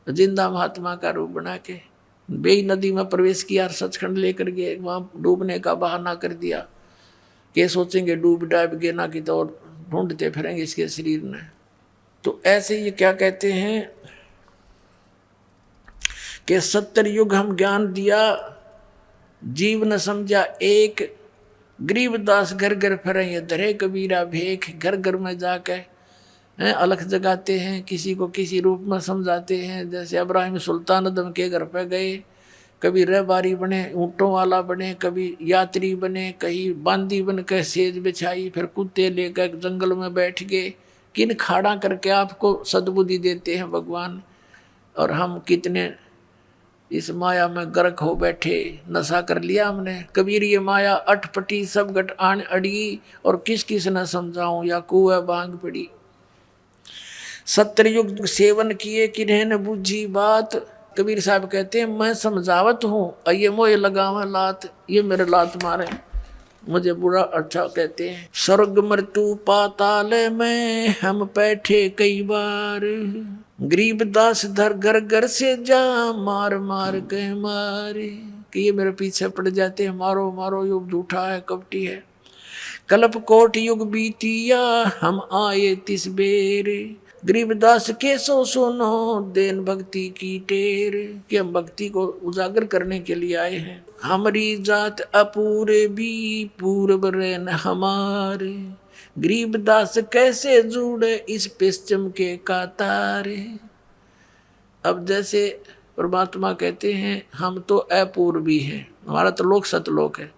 जिंदा महात्मा का रूप बना के बेई नदी में प्रवेश किया, सचखंड लेकर गए, वहाँ डूबने का बहाना कर दिया कि सोचेंगे डूब डाब गए ना कि तो ढूंढते फिरेंगे इसके शरीर में। तो ऐसे ये क्या कहते हैं कि 70 युग हम ज्ञान दिया, जीव न समझा एक, गरीबदास घर घर फिरे, ये धरे कबीरा भेख। घर घर में जाकर अलख जगाते हैं, किसी को किसी रूप में समझाते हैं। जैसे इब्राहिम सुल्तान अदम के घर पे गए, कभी रहबारी बने, ऊँटों वाला बने, कभी यात्री बने, कहीं बांदी बन कर सेज बिछाई, फिर कुत्ते लेकर जंगल में बैठ गए। किन खाड़ा करके आपको सद्बुद्धि देते हैं भगवान, और हम कितने इस माया में गर्क हो बैठे, नशा कर लिया हमने। कबीर ये माया अटपटी सब गट आन अड़ी, और किस किस न समझाऊं, या कुआ बांग पड़ी। 70 युग सेवन किए किन्हें न बूझी बात। कबीर साहब कहते हैं मैं समझावत हूँ, ये मोह लगावा लात, ये मेरे लात मारे, मुझे बुरा अच्छा कहते हैं। स्वर्ग मृत्यु पाताल में हम बैठे कई बार, गरीबदास धर घर घर से जा मार मार के मारे। कि ये मेरे पीछे पड़ जाते हैं, मारो मारो, युग झूठा है, कपटी है। कल्प कोट युग बीतिया हम आए तिस बेर, गरीबदास के सो सुनो देन भक्ति की टेर, कि हम भक्ति को उजागर करने के लिए आए हैं। हमारी जात अपूरे भी पूर्व रेन हमारे, गरीबदास कैसे जुड़े इस पश्चिम के कातारे। अब जैसे परमात्मा कहते हैं हम तो अपूर्वी हैं, हमारा तो लोक सतलोक है,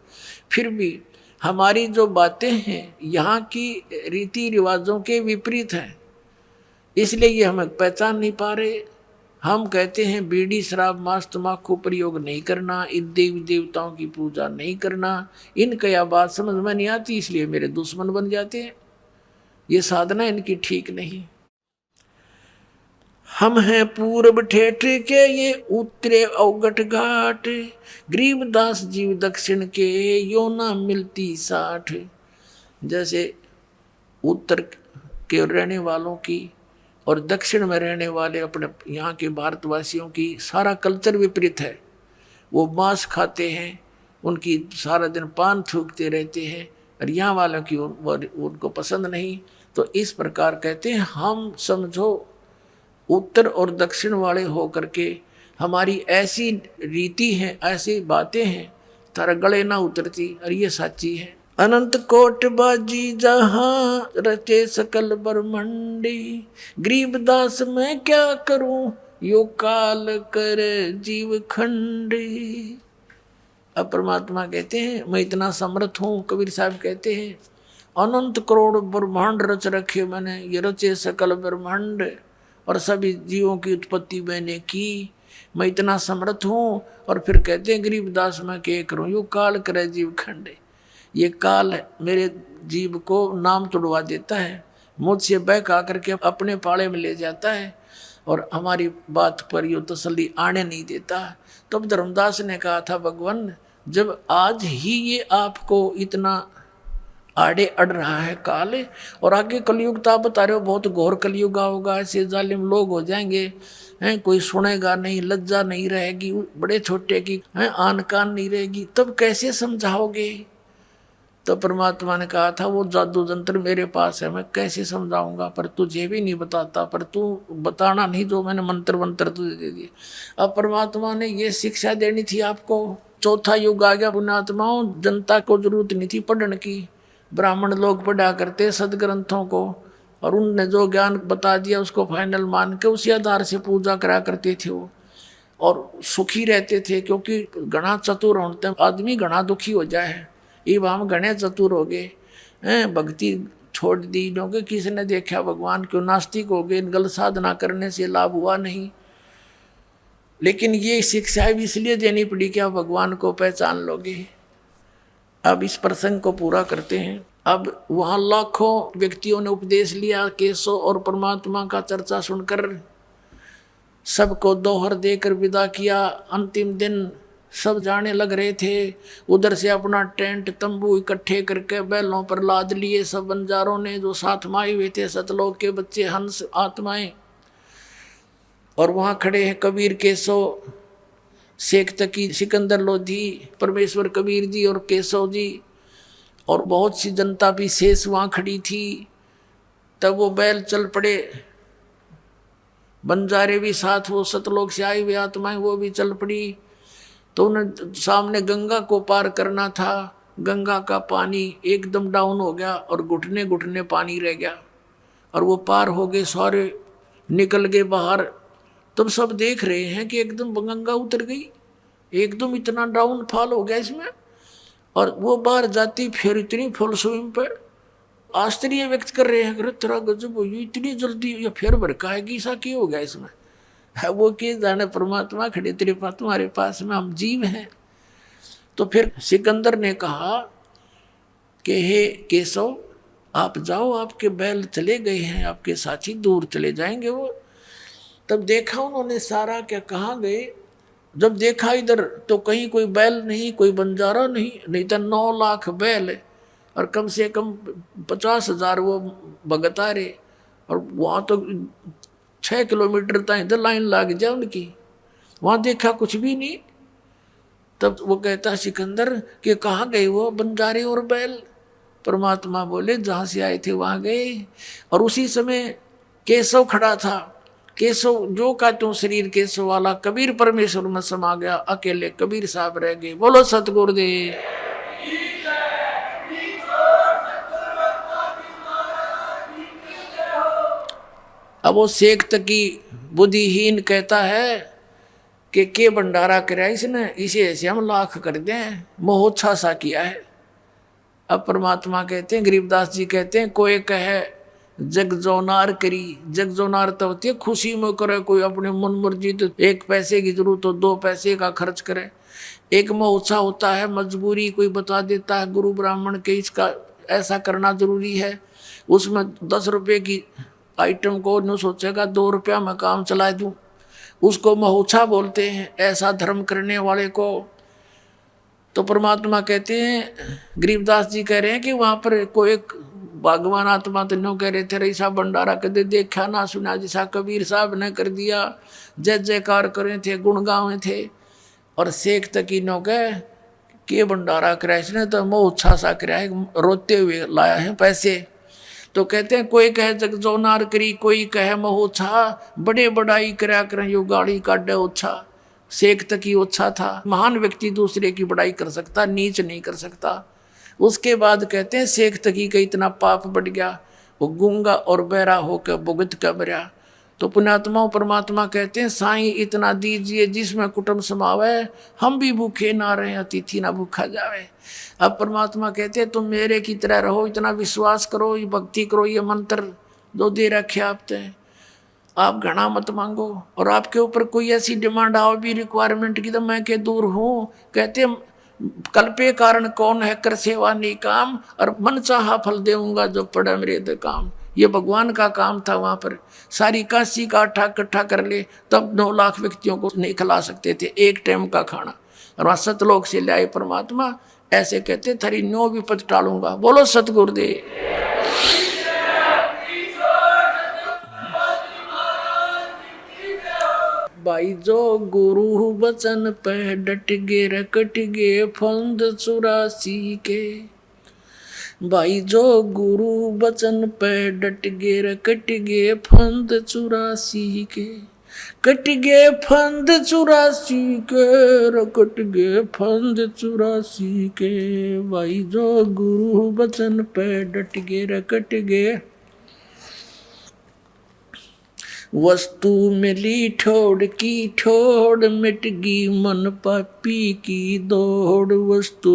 फिर भी हमारी जो बातें हैं यहाँ की रीति रिवाजों के विपरीत हैं, इसलिए ये हमें पहचान नहीं पा रहे। हम कहते हैं बीड़ी शराब मांस तम्बाकू प्रयोग नहीं करना, इन देवी देवताओं की पूजा नहीं करना, इनका यह बात समझ में नहीं आती, इसलिए मेरे दुश्मन बन जाते हैं। ये साधना इनकी ठीक नहीं। हम हैं पूर्व ठेठ के ये उत्तरे अवगठ घाट, गरीबदास जीव दक्षिण के यो ना मिलती साठ। जैसे उत्तर के रहने वालों की और दक्षिण में रहने वाले अपने यहाँ के भारतवासियों की सारा कल्चर विपरीत है। वो मांस खाते हैं, उनकी सारा दिन पान थूकते रहते हैं, और यहाँ वालों की उनको पसंद नहीं। तो इस प्रकार कहते हैं हम समझो उत्तर और दक्षिण वाले हो करके हमारी ऐसी रीति है, ऐसी बातें हैं, तारा गले ना उतरती, और ये सच्ची है। अनंत कोट बाजी जहाँ रचे सकल ब्रह्मंडी, गरीबदास मैं क्या करूं यो काल कर जीव खंडी। अब परमात्मा कहते हैं मैं इतना समर्थ हूँ। कबीर साहब कहते हैं अनंत करोड़ ब्रह्मांड रच रखे मैंने, ये रचे सकल ब्रह्मांड और सभी जीवों की उत्पत्ति मैंने की, मैं इतना समर्थ हूँ। और फिर कहते हैं गरीबदास मैं क्या करूँ यो काल करे जीव खंडे। ये काल मेरे जीव को नाम तुड़वा देता है, मुझसे बहका करके अपने पाले में ले जाता है, और हमारी बात पर यो तसल्ली आने नहीं देता। तब धर्मदास ने कहा था भगवान जब आज ही ये आपको इतना आड़े अड़ रहा है काल, और आगे कलयुग तो आप बता रहे हो बहुत घोर कलयुग होगा, ऐसे जालिम लोग हो जाएंगे हैं, कोई सुनेगा नहीं, लज्जा नहीं रहेगी, बड़े छोटे की हैं आन कान नहीं रहेगी, तब कैसे समझाओगे। तो परमात्मा ने कहा था वो जादू जंत्र मेरे पास है, मैं कैसे समझाऊंगा, पर तुझे भी नहीं बताता, पर तू बताना नहीं जो मैंने मंत्र वंत्र तुझे दे दिए। अब परमात्मा ने ये शिक्षा देनी थी आपको। चौथा युग आ गया पुण्यात्माओं, जनता को जरूरत नहीं थी पढ़ने की, ब्राह्मण लोग पढ़ा करते सदग्रंथों को, और उनने जो ज्ञान बता दिया उसको फाइनल मान के उसी आधार से पूजा करा करते थे वो, और सुखी रहते थे। क्योंकि घना चतुर होते आदमी घना दुखी हो जाए, इब हम घने चतुर हो गए हैं, भक्ति छोड़ दी क्योंकि किसने देखा भगवान, क्यों नास्तिक हो गए, गलत साधना करने से लाभ हुआ नहीं। लेकिन ये शिक्षा भी इसलिए देनी पड़ी कि आप भगवान को पहचान लोगे। अब इस प्रसंग को पूरा करते हैं। अब वहाँ लाखों व्यक्तियों ने उपदेश लिया, केशव और परमात्मा का चर्चा सुनकर सबको दोहर देकर विदा किया। अंतिम दिन सब जाने लग रहे थे, उधर से अपना टेंट तंबू इकट्ठे करके बैलों पर लाद लिए सब बंजारों ने, जो साथ में आए हुए थे सतलोक के बच्चे हंस आत्माएं। और वहाँ खड़े हैं कबीर केशव, शेख तकी, सिकंदर लोधी, परमेश्वर कबीर जी और केशव जी, और बहुत सी जनता भी शेष वहाँ खड़ी थी। तब वो बैल चल पड़े, बंजारे भी साथ, वो सतलोक से आए हुए आत्माएं वो भी चल पड़ी। तो उन्हें सामने गंगा को पार करना था, गंगा का पानी एकदम डाउन हो गया और घुटने घुटने पानी रह गया, और वो पार हो गए, सारे निकल गए बाहर। तब सब देख रहे हैं कि एकदम गंगा उतर गई, एकदम इतना डाउन फॉल हो गया इसमें, और वो बाहर जाती फिर इतनी फुल स्विंग पर आश्चर्य व्यक्त कर रहे हैं, तेरा गजब हुई इतनी जल्दी, या फिर भड़काएगी सा क्या हो गया इसमें। वो कि जाने परमात्मा खड़े तेरे पास, तुम्हारे पास में हम जीव हैं। तो फिर सिकंदर ने कहा कि हे केशव आप जाओ, आपके बैल चले गए हैं, आपके साथी दूर चले जाएंगे वो। तब देखा उन्होंने सारा, क्या कहाँ गए। जब देखा इधर तो कहीं कोई बैल नहीं, कोई बंजारा नहीं, नहीं तो 9 लाख बैल है, और कम से कम 50,000 वो भगत आ रहे, और वहाँ तो 6 किलोमीटर तक इधर लाइन लग जाए उनकी। वहाँ देखा कुछ भी नहीं। तब वो कहता सिकंदर कि कहाँ गए वो बंजारे और बैल। परमात्मा बोले जहाँ से आए थे वहाँ गए। और उसी समय केशव खड़ा था, केशव जो का त्यों शरीर केशव वाला, कबीर परमेश्वर में समा गया, अकेले कबीर साहब रह गए। बोलो सतगुरुदेव। अब वो शेख तकी बुद्धिहीन कहता है कि के भंडारा कराया इसने, इसे ऐसे हम लाख कर दें, मोहोच्छा सा किया है। अब परमात्मा कहते हैं, गरीबदास जी कहते हैं, कोई कहे जग जोनार करी, जग जोनार तो होती है खुशी में करे, कोई अपने मन मर्जी, तो 1 पैसे की जरूरत हो 2 पैसे का खर्च करे। एक मोहोच्छा होता है मजबूरी, कोई बता देता है गुरु ब्राह्मण के इसका ऐसा करना जरूरी है, उसमें 10 रुपये की आइटम को न सोचेगा 2 रुपया में काम चला दूं, उसको मोहोच्छा बोलते हैं, ऐसा धर्म करने वाले को। तो परमात्मा कहते हैं, गरीबदास जी कह रहे हैं कि वहां पर कोई भगवान आत्मा तो नो कह रहे थे, ऐसा भंडारा कदे देखा ना सुना जैसा कबीर साहब ने कर दिया, जय जयकार करे थे, गुण गावे थे। और शेख तकी नो कह के भंडारा कराया इसने तो मोहोच्छा सा कराया है, रोते हुए लाया है पैसे। तो कहते हैं, कोई कहे जग जोनार करी, कोई कहे मोहोच्छा, बड़े बड़ाई करा करें यो गाड़ी काटे ओछा। शेख तकी ओछा था, महान व्यक्ति दूसरे की बड़ाई कर सकता, नीच नहीं कर सकता। उसके बाद कहते हैं, शेख तकी का इतना पाप बढ़ गया, वो गूंगा और बहरा होकर भुगत कर मरा। तो पुण्यात्मा परमात्मा कहते हैं, साईं इतना दीजिए जिसमें कुटुंब समावे, हम भी भूखे ना रहे, अतिथि ना भूखा जावे। अब परमात्मा कहते हैं, तुम मेरे की तरह रहो, इतना विश्वास करो, ये भक्ति करो, ये मंत्र जो दे रखे आपने, आप घना मत मांगो। और आपके ऊपर कोई ऐसी डिमांड आओ भी रिक्वायरमेंट की, तो मैं के दूर हूँ। कहते हैं, कल्पे कारण कौन है, कर सेवा नहीं काम, और मन चाहा फल देऊंगा जो पड़ा मेरे दे काम। ये भगवान का काम था। वहाँ पर सारी काशी का आटा इकट्ठा कर ले, तब 9 लाख व्यक्तियों को नहीं खिला सकते थे एक टाइम का खाना। और वहाँ सतलोक से ले आए परमात्मा, ऐसे कहते थारी 9 विपद टालूंगा। बोलो सतगुरुदेव। भाई जो गुरु बचन पे डट गे रकट गे फंद 84 के। भाई जो गुरु बचन पे डट गे रकट गे फंद 84 के। कट गे फंद 84 के, रकट गे फंद 84 के। भाई जो गुरु बचन पे डट गे रकट गे। वस्तु मिली ठोड़ की ठोड़, मिट गई मन पापी की दौड़। वस्तु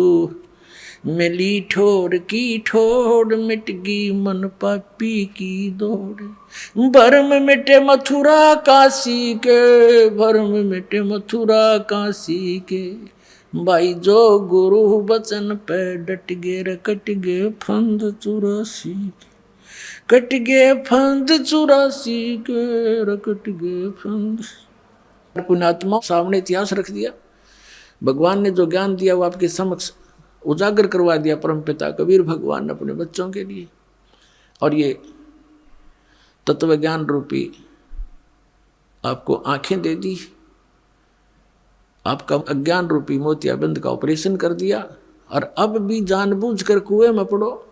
मिली ठोड़ की ठोड़, मिट गई मन पापी की दौड़। भरम मिटे मथुरा काशी के, भरम मिटे मथुरा काशी के। भाई जो गुरु बचन पे डट गे रकट गे फंद 84 के। कट गे फंद 84 के, रकट गे फंद। पुण्यात्मा सामने इतिहास रख दिया। भगवान ने जो ज्ञान दिया वो आपके समक्ष उजागर करवा दिया परमपिता कबीर भगवान ने अपने बच्चों के लिए। और ये तत्व ज्ञान रूपी आपको आंखें दे दी, आपका अज्ञान रूपी मोतियाबिंद का ऑपरेशन कर दिया। और अब भी जानबूझकर कुएं में पड़ो,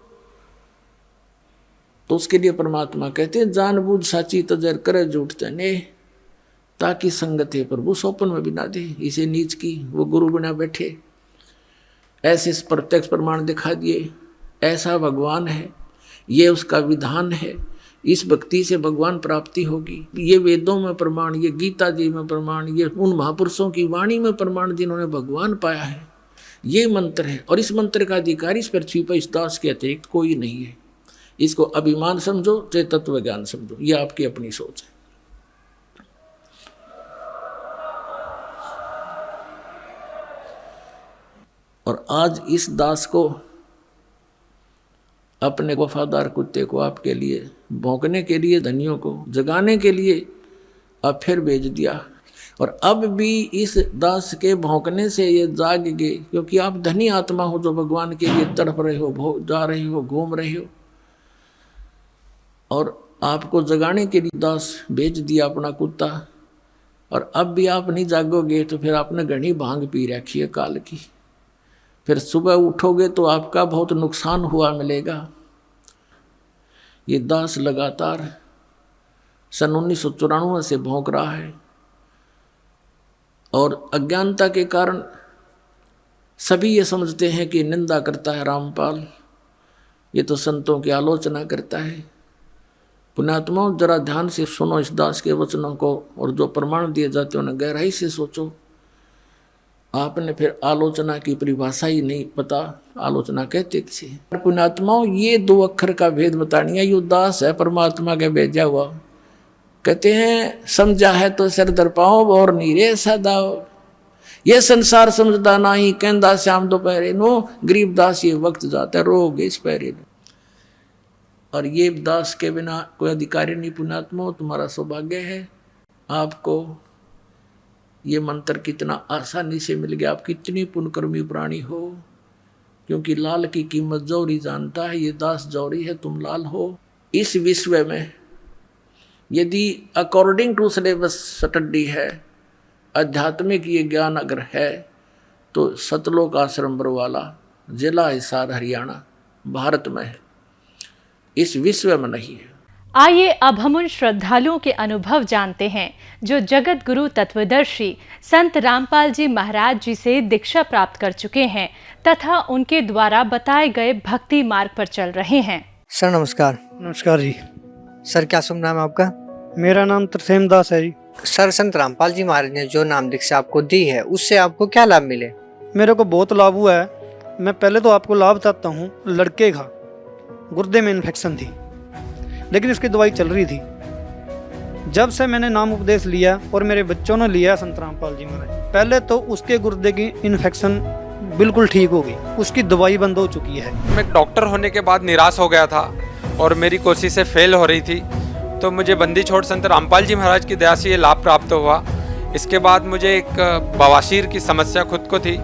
तो उसके लिए परमात्मा कहते हैं, जानबूझ साची तजर करे झूठ तने, ताकि संगत है प्रभु सोपन में भी ना दे। इसे नीच की वो गुरु बना बैठे, ऐसे प्रत्यक्ष प्रमाण दिखा दिए, ऐसा भगवान है, ये उसका विधान है, इस भक्ति से भगवान प्राप्ति होगी। ये वेदों में प्रमाण, ये गीता जी में प्रमाण, ये उन महापुरुषों की वाणी में प्रमाण जिन्होंने भगवान पाया है, ये मंत्र है। और इस मंत्र का अधिकारी इस पृथ्वी पर इस दास के अतिरिक्त कोई नहीं है। इसको अभिमान समझो चाहे तत्व ज्ञान समझो, ये आपकी अपनी सोच है। और आज इस दास को, अपने वफादार कुत्ते को आपके लिए भौंकने के लिए, धनियों को जगाने के लिए अब फिर भेज दिया। और अब भी इस दास के भौंकने से ये जाग गए, क्योंकि आप धनी आत्मा हो जो भगवान के लिए तड़प रहे हो, जा रहे हो, घूम रहे हो। और आपको जगाने के लिए दास भेज दिया अपना कुत्ता। और अब भी आप नहीं जागोगे तो फिर आपने घनी भांग पी रखी है काल की, फिर सुबह उठोगे तो आपका बहुत नुकसान हुआ मिलेगा। ये दास लगातार सन 1994 से भौंक रहा है, और अज्ञानता के कारण सभी ये समझते हैं कि निंदा करता है रामपाल, ये तो संतों की आलोचना करता है। पुण्यात्माओं, जरा ध्यान से सुनो इस दास के वचनों को, और जो प्रमाण दिए जाते हैं उन्हें गहराई से सोचो। आपने फिर आलोचना की परिभाषा ही नहीं पता, आलोचना कहते किसे। पुण्यात्माओं, ये 2 अक्षर का भेद बतानी है। ये दास है परमात्मा के भेजा हुआ। कहते हैं समझा है तो सिर दर पाओ और नीरे सदाओ, ये संसार समझदा नहीं, कहंदा श्याम दोपहरे नो, गरीब दास ये वक्त जाता है रोग इस पैरे नो। और ये दास के बिना कोई अधिकारी नहीं। पुण्यात्मा, तुम्हारा सौभाग्य है, आपको ये मंत्र कितना आसानी से मिल गया। आप कितनी पुण्यकर्मी प्राणी हो, क्योंकि लाल की कीमत जौहरी जानता है। ये दास जौहरी है, तुम लाल हो। इस विश्व में यदि अकॉर्डिंग टू सिलेबस स्टडी है, आध्यात्मिक ये ज्ञान अगर है, तो सतलोक आश्रम बरवाला, जिला हिसार हरियाणा, भारत में है, इस विश्व में नहीं है। आइए अब हम उन श्रद्धालुओं के अनुभव जानते हैं जो जगत गुरु तत्वदर्शी संत रामपाल जी महाराज जी से दीक्षा प्राप्त कर चुके हैं तथा उनके द्वारा बताए गए भक्ति मार्ग पर चल रहे हैं। सर नमस्कार। नमस्कार जी। सर क्या शुभ नाम है आपका? मेरा नाम तरसेम दास है जी। सर संत रामपाल जी महाराज ने जो नाम दीक्षा आपको दी है उससे आपको क्या लाभ मिले? मेरे को बहुत लाभ हुआ है। मैं पहले तो आपको लाभ बताता हूँ। लड़के का गुर्दे में इन्फेक्शन थी, लेकिन इसकी दवाई चल रही थी। जब से मैंने नाम उपदेश लिया और मेरे बच्चों ने लिया संत रामपाल जी महाराज, पहले तो उसके गुर्दे की इन्फेक्शन बिल्कुल ठीक हो गई, उसकी दवाई बंद हो चुकी है। मैं डॉक्टर होने के बाद निराश हो गया था और मेरी कोशिशें फेल हो रही थी, तो मुझे बंदी छोड़ संत रामपाल जी महाराज की दया से ये लाभ प्राप्त हुआ। इसके बाद मुझे एक बवासीर की समस्या खुद को थी,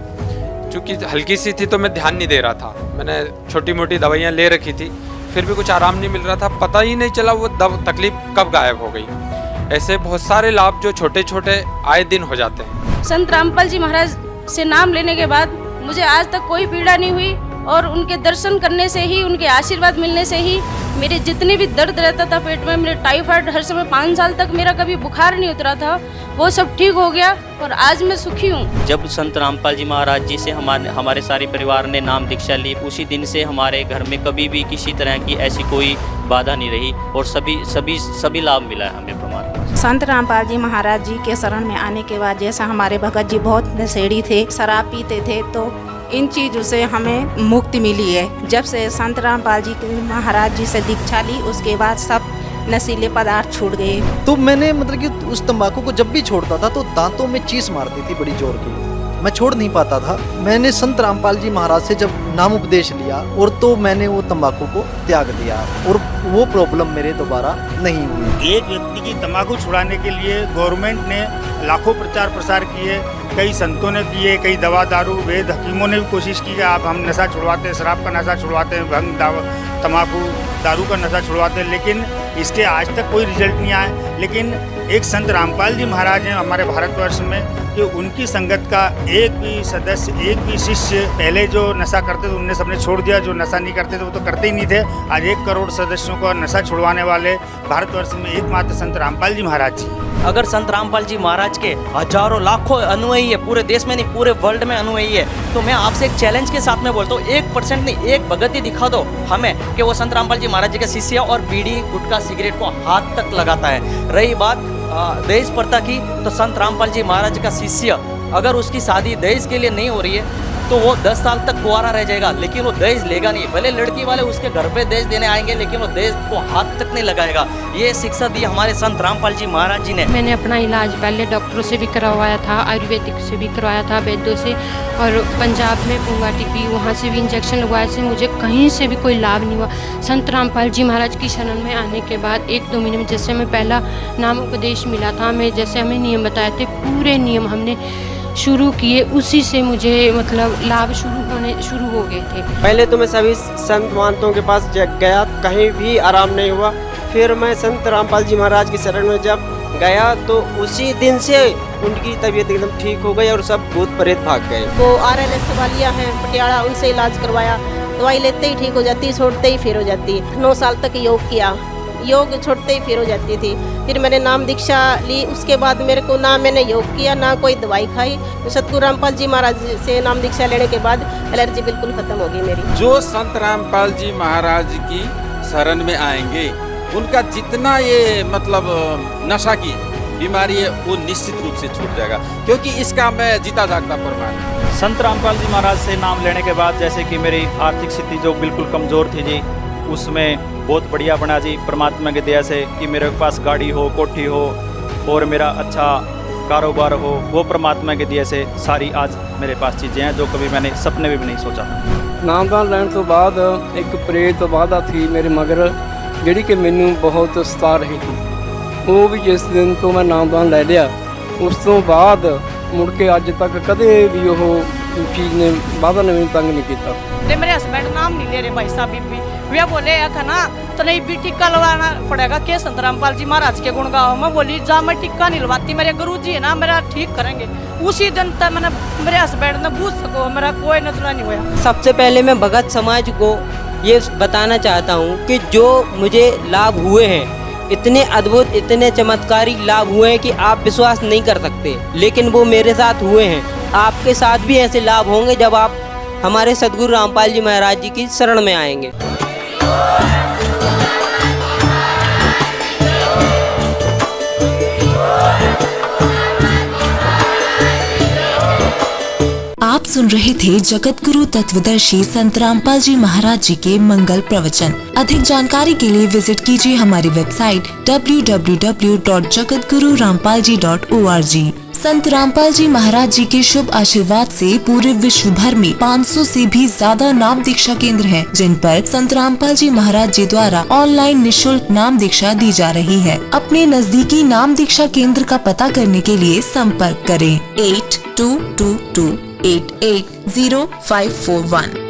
चूँकि हल्की सी थी तो मैं ध्यान नहीं दे रहा था। मैंने छोटी मोटी दवाइयाँ ले रखी थी, फिर भी कुछ आराम नहीं मिल रहा था। पता ही नहीं चला वो तकलीफ कब गायब हो गई। ऐसे बहुत सारे लाभ जो छोटे छोटे आए दिन हो जाते हैं। संत रामपाल जी महाराज से नाम लेने के बाद मुझे आज तक कोई पीड़ा नहीं हुई, और उनके दर्शन करने से ही, उनके आशीर्वाद मिलने से ही मेरे जितने भी दर्द रहता था पेट में, मेरे टाइफाइड हर समय 5 साल तक मेरा कभी बुखार नहीं उतरा था, वो सब ठीक हो गया और आज मैं सुखी हूँ। जब संत रामपाल जी महाराज जी से हमारे सारे परिवार ने नाम दीक्षा ली, उसी दिन से हमारे घर में कभी भी किसी तरह की ऐसी कोई बाधा नहीं रही और सभी लाभ मिला है हमें परमात्मा। संत रामपाल जी महाराज जी के शरण में आने के बाद, जैसा हमारे भगत जी बहुत नशेड़ी थे, शराब पीते थे, तो इन चीज़ों से हमें मुक्ति मिली है। जब से संत रामपाल जी महाराज जी से दीक्षा ली, उसके बाद सब नशीले पदार्थ छूट गए। तो मैंने मतलब कि उस तंबाकू को जब भी छोड़ता था तो दांतों में चीस मारती थी बड़ी जोर की, मैं छोड़ नहीं पाता था। मैंने संत रामपाल जी महाराज से जब नाम उपदेश लिया और तो मैंने वो तंबाकू को त्याग दिया और वो प्रॉब्लम मेरे दोबारा नहीं हुई। एक व्यक्ति की तंबाकू छुड़ाने के लिए गवर्नमेंट ने लाखों प्रचार प्रसार किए, कई संतों ने किए, कई दवा दारू वेद हकीमों ने भी कोशिश की कि आप हम नशा छुड़वाते हैं, शराब का नशा छुड़वाते हैं, भंग तंबाकू दारू का नशा छुड़वाते हैं, लेकिन इसके आज तक कोई रिजल्ट नहीं आया। लेकिन एक संत रामपाल जी महाराज हैं हमारे भारतवर्ष में कि उनकी संगत का एक भी सदस्य, एक भी शिष्य, पहले जो नशा करते थे उनने सबने छोड़ दिया, जो नशा नहीं करते थे वो तो करते ही नहीं थे। आज 1 करोड़ सदस्यों को नशा छुड़वाने वाले भारतवर्ष में एकमात्र संत रामपाल जी महाराज जी। अगर संत रामपाल जी महाराज के हजारों लाखों अनुयायी है, पूरे देश में नहीं पूरे वर्ल्ड में अनुयायी है, तो मैं आपसे एक चैलेंज के साथ में बोलता हूँ, 1% नहीं, एक भगत ही दिखा दो हमें कि वो संत रामपाल जी महाराज जी का शिष्य और बीड़ी गुटखा सिगरेट को हाथ तक लगाता है। रही बात दहेज प्रथा की, तो संत रामपाल जी महाराज का शिष्य अगर उसकी शादी दहेज के लिए नहीं हो रही है तो वो 10 साल तक कुंवारा रह जाएगा, लेकिन वो दहेज लेगा नहीं। भले लड़की वाले उसके घर पे दहेज देने आएंगे, लेकिन वो दहेज को हाथ तक नहीं लगाएगा। ये शिक्षा दी हमारे संत रामपाल जी महाराज जी ने। मैंने अपना इलाज पहले डॉक्टरों से भी करवाया था, आयुर्वेदिक से भी करवाया था, वैद्यों से, और पंजाब में पूंगा टिप्पी वहाँ से भी इंजेक्शन लगवाए से मुझे कहीं से भी कोई लाभ नहीं हुआ। संत रामपाल जी महाराज की शरण में आने के बाद 1-2 महीने में जैसे हमें पहला नाम उपदेश मिला था, हमें जैसे हमें नियम बताए थे, पूरे नियम हमने शुरू किए, उसी से मुझे मतलब लाभ शुरू हो गए थे। पहले तो मैं सभी संत महंतों के पास गया, कहीं भी आराम नहीं हुआ। फिर मैं संत रामपाल जी महाराज की शरण में जब गया तो उसी दिन से उनकी तबीयत एकदम ठीक हो गई और सब भूत प्रेत भाग गए। वो RLS वालियाँ हैं पटियाला, उनसे इलाज करवाया, दवाई लेते ही ठीक हो जाती है, छोड़ते ही फिर हो जाती है। 9 साल तक योग किया, योग छोड़ते ही फिर हो जाती थी। फिर मैंने नाम दीक्षा ली, उसके बाद मेरे को ना मैंने योग किया ना कोई दवाई खाई। सतगुरु रामपाल जी महाराज से नाम दीक्षा लेने के बाद एलर्जी बिल्कुल खत्म हो गई मेरी। जो संत रामपाल जी महाराज की शरण में आएंगे उनका जितना ये मतलब नशा की बीमारी है वो निश्चित रूप से छूट जाएगा, क्योंकि इसका मैं जीता जागता प्रमाण है। संत रामपाल जी महाराज से नाम लेने के बाद जैसे कि मेरी आर्थिक स्थिति जो बिल्कुल कमज़ोर थी जी, उसमें बहुत बढ़िया बना जी परमात्मा की दया से कि मेरे पास गाड़ी हो, कोठी हो और मेरा अच्छा कारोबार हो, वो परमात्मा की दया से सारी आज मेरे पास चीज़ें हैं जो कभी मैंने सपने में भी नहीं सोचा था। नामदान ਲੈਣ ਤੋਂ ਬਾਅਦ ਇੱਕ ਪ੍ਰੇਤ ਵਾਦਾ थी मेरे मगर ਜਿਹੜੀ ਕਿ ਮੈਨੂੰ ਬਹੁਤ ਸਤਾ ਰਹੀ ਸੀ। ਉਹ ਵੀ ਜਿਸ ਦਿਨ ਤੋਂ ਮੈਂ ਨਾਮਦਾਨ ਲੈ ਲਿਆ ਉਸ ਤੋਂ ਬਾਅਦ ਮੁੜ ਕੇ ਅੱਜ ਤੱਕ ਕਦੇ ਵੀ ਉਹ ਚੀਜ਼ ਨੇ ਵਾਦਾ ਨੇ ਮੈਨੂੰ ਤੰਗ ਨਹੀਂ ਕੀਤਾ। ते मेरे हस्बैंड नाम नहीं ले रहे भाई साहब भी वे बोले ना तो नहीं भी टिक्का लगवाना पड़ेगा के संत रामपाल जी महाराज के गुण गाओ। मैं बोली जा मैं टिक्का नहीं लगवाती, मेरे गुरु जी है ना मेरा ठीक करेंगे। उसी दिन तक मैंने मेरे हस्बैंड ने पूछ सको मेरा कोई नजरा नहीं हुआ। सबसे पहले मैं भगत समाज को ये बताना चाहता हूँ कि जो मुझे लाभ हुए हैं, इतने अद्भुत इतने चमत्कारी लाभ हुए हैं कि आप विश्वास नहीं कर सकते, लेकिन वो मेरे साथ हुए हैं। आपके साथ भी ऐसे लाभ होंगे जब आप हमारे सदगुरु रामपाल जी महाराज जी की शरण में आएंगे। आप सुन रहे थे जगत गुरु तत्वदर्शी संत रामपाल जी महाराज जी के मंगल प्रवचन। अधिक जानकारी के लिए विजिट कीजिए हमारी वेबसाइट www.jagatgururampalji.org। संत रामपाल जी महाराज जी के शुभ आशीर्वाद से पूरे विश्व भर में 500 से भी ज्यादा नाम दीक्षा केंद्र हैं, जिन पर संत रामपाल जी महाराज जी द्वारा ऑनलाइन निशुल्क नाम दीक्षा दी जा रही है। अपने नजदीकी नाम दीक्षा केंद्र का पता करने के लिए संपर्क करें 8222880541।